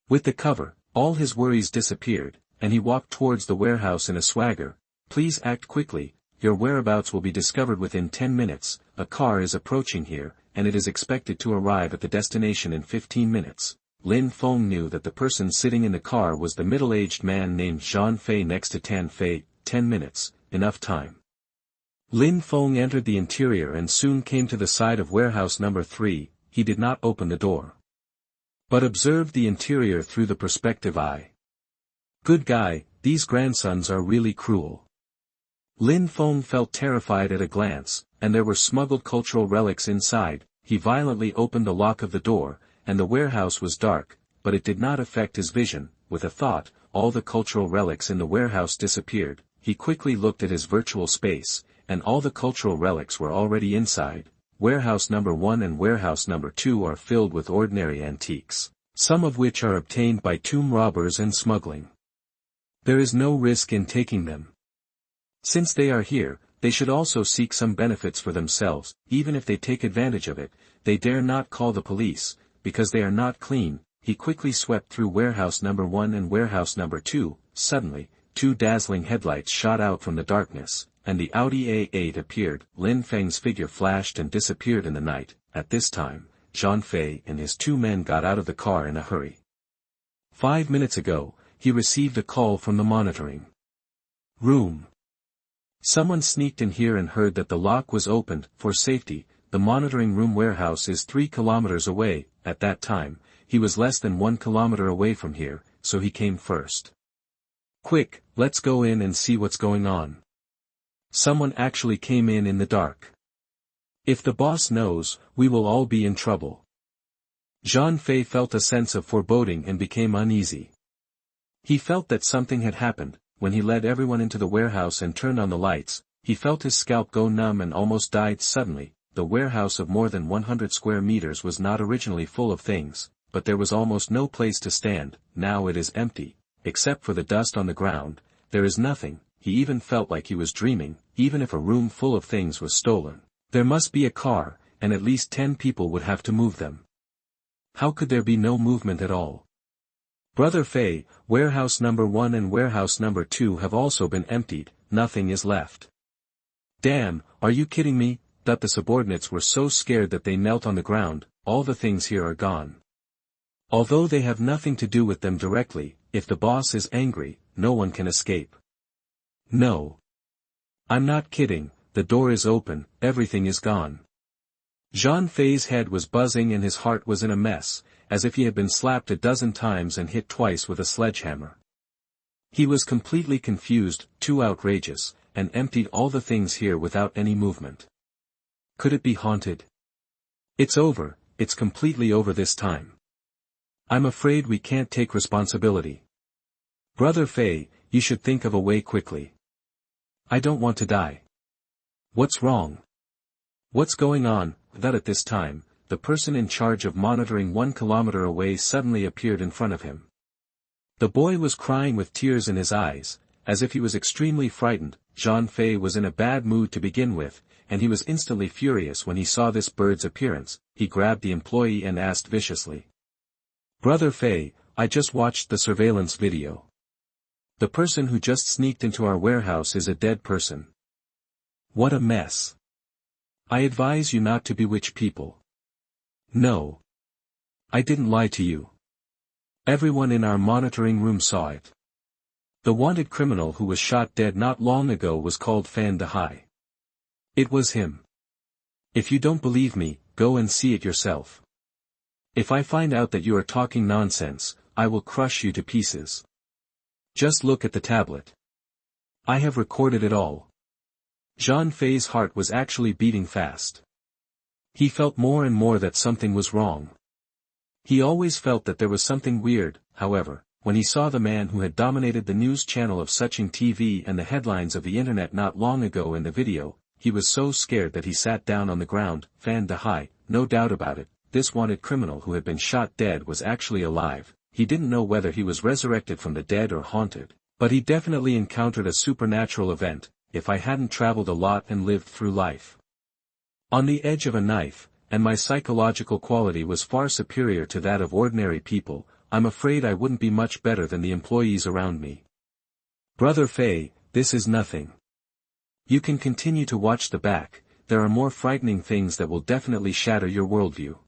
With the cover, all his worries disappeared, and he walked towards the warehouse in a swagger. Please act quickly, your whereabouts will be discovered within 10 minutes, a car is approaching here, and it is expected to arrive at the destination in 15 minutes. Lin Feng knew that the person sitting in the car was the middle-aged man named Zhang Fei next to Tan Fei. 10 minutes, enough time. Lin Feng entered the interior and soon came to the side of warehouse number 3, he did not open the door, but observed the interior through the perspective eye. Good guy, these grandsons are really cruel. Lin Feng felt terrified at a glance, and there were smuggled cultural relics inside. He violently opened the lock of the door, and the warehouse was dark, but it did not affect his vision. With a thought, all the cultural relics in the warehouse disappeared. He quickly looked at his virtual space, and all the cultural relics were already inside. Warehouse number 1 and warehouse number 2 are filled with ordinary antiques, some of which are obtained by tomb robbers and smuggling. There is no risk in taking them. Since they are here, they should also seek some benefits for themselves. Even if they take advantage of it, they dare not call the police, because they are not clean. He quickly swept through warehouse number 1 and warehouse number 2. Suddenly, two dazzling headlights shot out from the darkness, and the Audi A8 appeared. Lin Feng's figure flashed and disappeared in the night. At this time, Zhang Fei and his two men got out of the car in a hurry. 5 minutes ago, he received a call from the monitoring room. Someone sneaked in here and heard that the lock was opened. For safety, the monitoring room warehouse is 3 kilometers away. At that time, he was less than 1 kilometer away from here, so he came first. Quick, let's go in and see what's going on. Someone actually came in the dark. If the boss knows, we will all be in trouble. Zhang Fei felt a sense of foreboding and became uneasy. He felt that something had happened. When he led everyone into the warehouse and turned on the lights, he felt his scalp go numb and almost died suddenly. The warehouse of more than 100 square meters was not originally full of things, but there was almost no place to stand. Now it is empty, except for the dust on the ground. There is nothing. He even felt like he was dreaming. Even if a room full of things was stolen, there must be a car, and at least 10 people would have to move them. How could there be no movement at all? Brother Fei, warehouse number 1 and warehouse number 2 have also been emptied. Nothing is left. Damn, are you kidding me? That the subordinates were so scared that they knelt on the ground. All the things here are gone. Although they have nothing to do with them directly, if the boss is angry, no one can escape. No. I'm not kidding, the door is open, everything is gone. Zhang Fei's head was buzzing and his heart was in a mess, as if he had been slapped a dozen times and hit twice with a sledgehammer. He was completely confused, too outrageous, and emptied all the things here without any movement. Could it be haunted? It's over, it's completely over this time. I'm afraid we can't take responsibility. Brother Fei, you should think of a way quickly. I don't want to die. What's wrong? What's going on? That at this time, the person in charge of monitoring 1 kilometer away suddenly appeared in front of him. The boy was crying with tears in his eyes, as if he was extremely frightened. Zhang Fei was in a bad mood to begin with, and he was instantly furious when he saw this bird's appearance. He grabbed the employee and asked viciously. Brother Fei, I just watched the surveillance video. The person who just sneaked into our warehouse is a dead person. What a mess. I advise you not to bewitch people. No. I didn't lie to you. Everyone in our monitoring room saw it. The wanted criminal who was shot dead not long ago was called Fan Dehai. It was him. If you don't believe me, go and see it yourself. If I find out that you are talking nonsense, I will crush you to pieces. Just look at the tablet. I have recorded it all. Zhang Fei's heart was actually beating fast. He felt more and more that something was wrong. He always felt that there was something weird. However, when he saw the man who had dominated the news channel of Suching TV and the headlines of the internet not long ago in the video, he was so scared that he sat down on the ground. Fan Dehai, no doubt about it, this wanted criminal who had been shot dead was actually alive. He didn't know whether he was resurrected from the dead or haunted, but he definitely encountered a supernatural event. If I hadn't traveled a lot and lived through life on the edge of a knife, and my psychological quality was far superior to that of ordinary people, I'm afraid I wouldn't be much better than the employees around me. Brother Fei, this is nothing. You can continue to watch the back, there are more frightening things that will definitely shatter your worldview.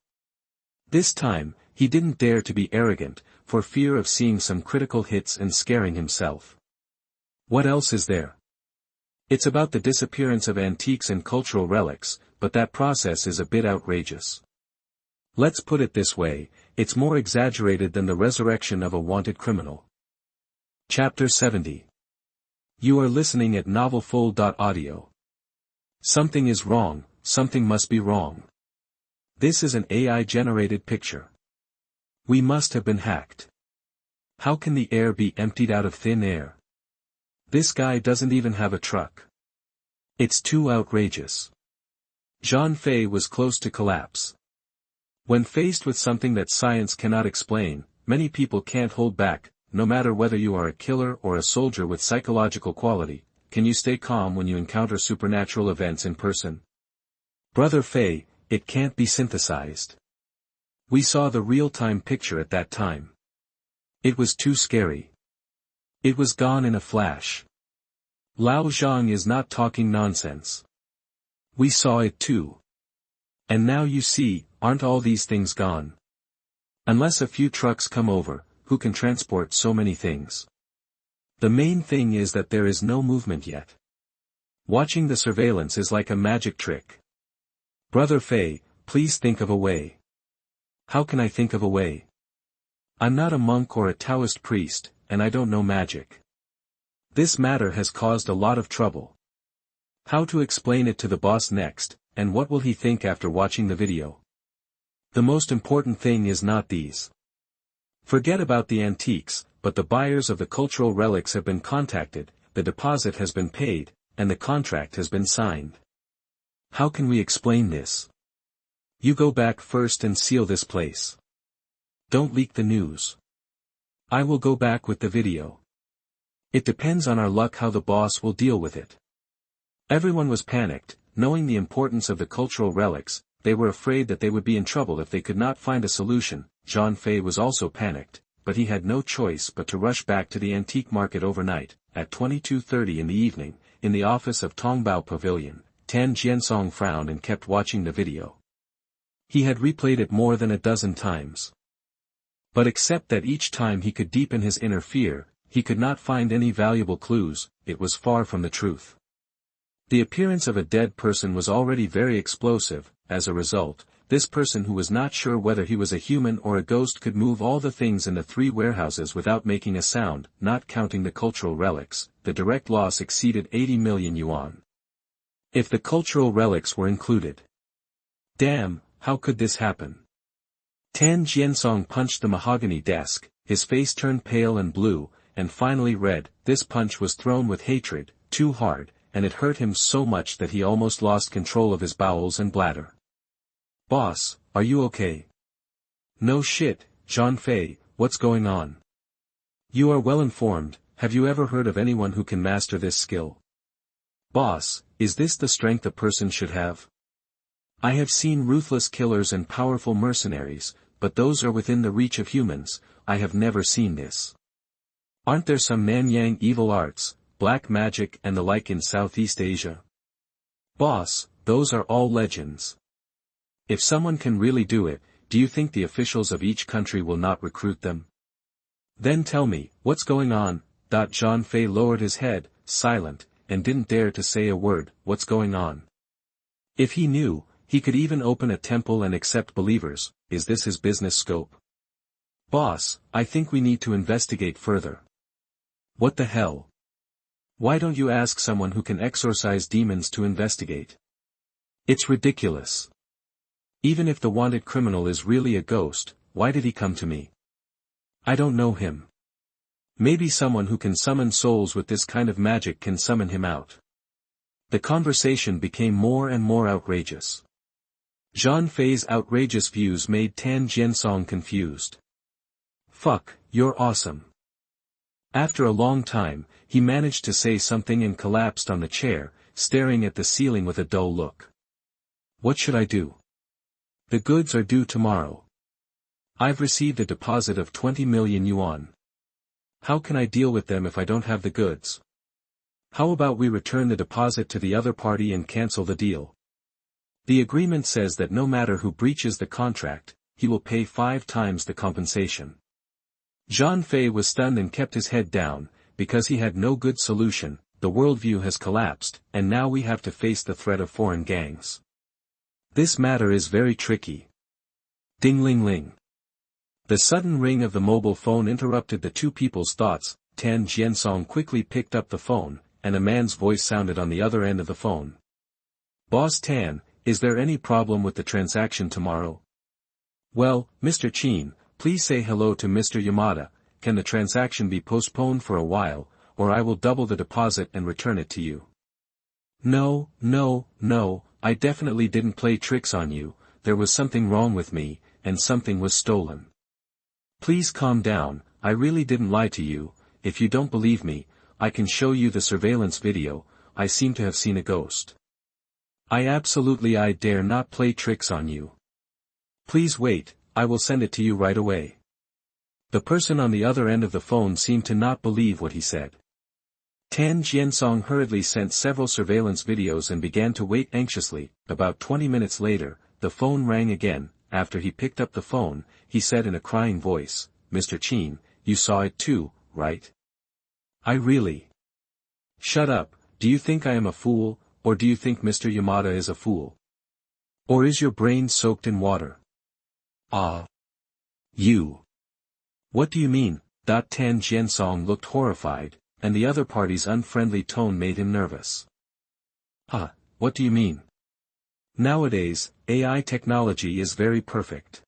This time, he didn't dare to be arrogant, for fear of seeing some critical hits and scaring himself. What else is there? It's about the disappearance of antiques and cultural relics, but that process is a bit outrageous. Let's put it this way, it's more exaggerated than the resurrection of a wanted criminal. Chapter 70. You are listening at novelfull.audio. Something is wrong, something must be wrong. This is an AI-generated picture. We must have been hacked. How can the air be emptied out of thin air? This guy doesn't even have a truck. It's too outrageous. Zhang Fei was close to collapse. When faced with something that science cannot explain, many people can't hold back. No matter whether you are a killer or a soldier with psychological quality, can you stay calm when you encounter supernatural events in person? Brother Fei, it can't be synthesized. We saw the real-time picture at that time. It was too scary. It was gone in a flash. Lao Zhang is not talking nonsense. We saw it too. And now you see, aren't all these things gone? Unless a few trucks come over, who can transport so many things? The main thing is that there is no movement yet. Watching the surveillance is like a magic trick. Brother Fei, please think of a way. How can I think of a way? I'm not a monk or a Taoist priest, and I don't know magic. This matter has caused a lot of trouble. How to explain it to the boss next, and what will he think after watching the video? The most important thing is not these. Forget about the antiques, but the buyers of the cultural relics have been contacted, the deposit has been paid, and the contract has been signed. How can we explain this? You go back first and seal this place. Don't leak the news. I will go back with the video. It depends on our luck how the boss will deal with it. Everyone was panicked, knowing the importance of the cultural relics, they were afraid that they would be in trouble if they could not find a solution. Zhang Fei was also panicked, but he had no choice but to rush back to the antique market overnight. At 22:30 in the evening, in the office of Tongbao Pavilion, Tan Jiansong frowned and kept watching the video. He had replayed it more than a dozen times. But except that each time he could deepen his inner fear, he could not find any valuable clues. It was far from the truth. The appearance of a dead person was already very explosive. As a result, this person who was not sure whether he was a human or a ghost could move all the things in the 3 warehouses without making a sound. Not counting the cultural relics, the direct loss exceeded 80 million yuan. If the cultural relics were included. Damn, how could this happen? Tan Jiansong punched the mahogany desk, his face turned pale and blue, and finally red. This punch was thrown with hatred, too hard, and it hurt him so much that he almost lost control of his bowels and bladder. Boss, are you okay? No shit, Zhang Fei, what's going on? You are well informed, have you ever heard of anyone who can master this skill? Boss, is this the strength a person should have? I have seen ruthless killers and powerful mercenaries, but those are within the reach of humans. I have never seen this. Aren't there some Nanyang evil arts, black magic and the like in Southeast Asia? Boss, those are all legends. If someone can really do it, do you think the officials of each country will not recruit them? Then tell me, what's going on? Zhang Fei lowered his head, silent, and didn't dare to say a word. What's going on? If he knew, he could even open a temple and accept believers. Is this his business scope? Boss, I think we need to investigate further. What the hell? Why don't you ask someone who can exorcise demons to investigate? It's ridiculous. Even if the wanted criminal is really a ghost, why did he come to me? I don't know him. Maybe someone who can summon souls with this kind of magic can summon him out. The conversation became more and more outrageous. Zhang Fei's outrageous views made Tan Jiansong confused. Fuck, you're awesome. After a long time, he managed to say something and collapsed on the chair, staring at the ceiling with a dull look. What should I do? The goods are due tomorrow. I've received a deposit of 20 million yuan. How can I deal with them if I don't have the goods? How about we return the deposit to the other party and cancel the deal? The agreement says that no matter who breaches the contract, he will pay 5 times the compensation. Zhang Fei was stunned and kept his head down, because he had no good solution. The worldview has collapsed, and now we have to face the threat of foreign gangs. This matter is very tricky. Ding-ling-ling. The sudden ring of the mobile phone interrupted the two people's thoughts. Tan Jiansong quickly picked up the phone, and a man's voice sounded on the other end of the phone. Boss Tan, is there any problem with the transaction tomorrow? Well, Mr. Qin, please say hello to Mr. Yamada. Can the transaction be postponed for a while, or I will double the deposit and return it to you? No, I definitely didn't play tricks on you. There was something wrong with me, and something was stolen. Please calm down, I really didn't lie to you. If you don't believe me, I can show you the surveillance video. I seem to have seen a ghost. I dare not play tricks on you. Please wait, I will send it to you right away. The person on the other end of the phone seemed to not believe what he said. Tan Jiansong hurriedly sent several surveillance videos and began to wait anxiously. About 20 minutes later, the phone rang again. After he picked up the phone, he said in a crying voice, "Mr. Qin, you saw it too, right?" "I really..." "Shut up, do you think I am a fool, or do you think Mr. Yamada is a fool? Or is your brain soaked in water?" "Ah. You. What do you mean?" Tan Jiansong looked horrified, and the other party's unfriendly tone made him nervous. What do you mean? Nowadays, AI technology is very perfect.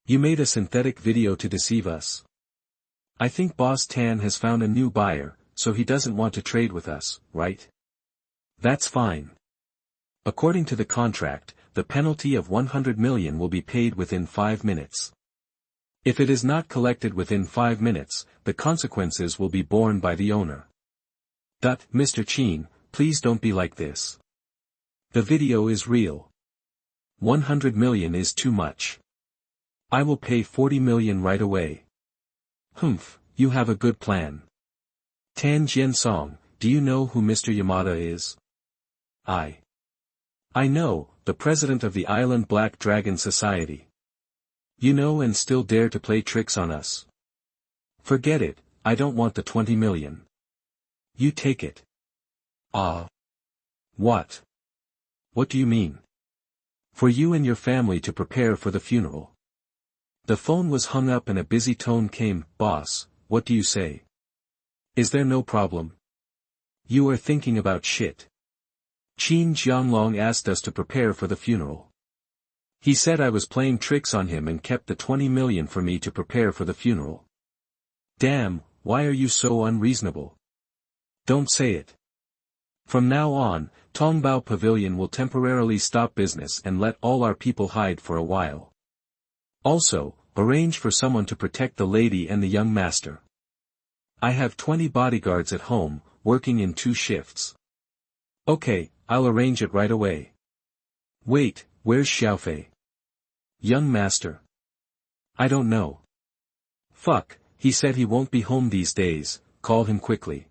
You made a synthetic video to deceive us. I think Boss Tan has found a new buyer, so he doesn't want to trade with us, right? That's fine. According to the contract, the penalty of 100 million will be paid within 5 minutes. If it is not collected within 5 minutes, the consequences will be borne by the owner. Mr. Qin, please don't be like this. The video is real. 100 million is too much. I will pay 40 million right away. Humph, you have a good plan. Tan Jiansong, do you know who Mr. Yamada is? I know, the president of the Island Black Dragon Society. You know and still dare to play tricks on us. Forget it, I don't want the 20 million. You take it. What? What do you mean? For you and your family to prepare for the funeral. The phone was hung up and a busy tone came. Boss, what do you say? Is there no problem? You are thinking about shit. Qin Jianglong asked us to prepare for the funeral. He said I was playing tricks on him and kept the 20 million for me to prepare for the funeral. Damn, why are you so unreasonable? Don't say it. From now on, Tongbao Pavilion will temporarily stop business and let all our people hide for a while. Also, arrange for someone to protect the lady and the young master. I have 20 bodyguards at home, working in 2 shifts. Okay, I'll arrange it right away. Wait, where's Xiaofei? Young master. I don't know. Fuck, he said he won't be home these days, call him quickly.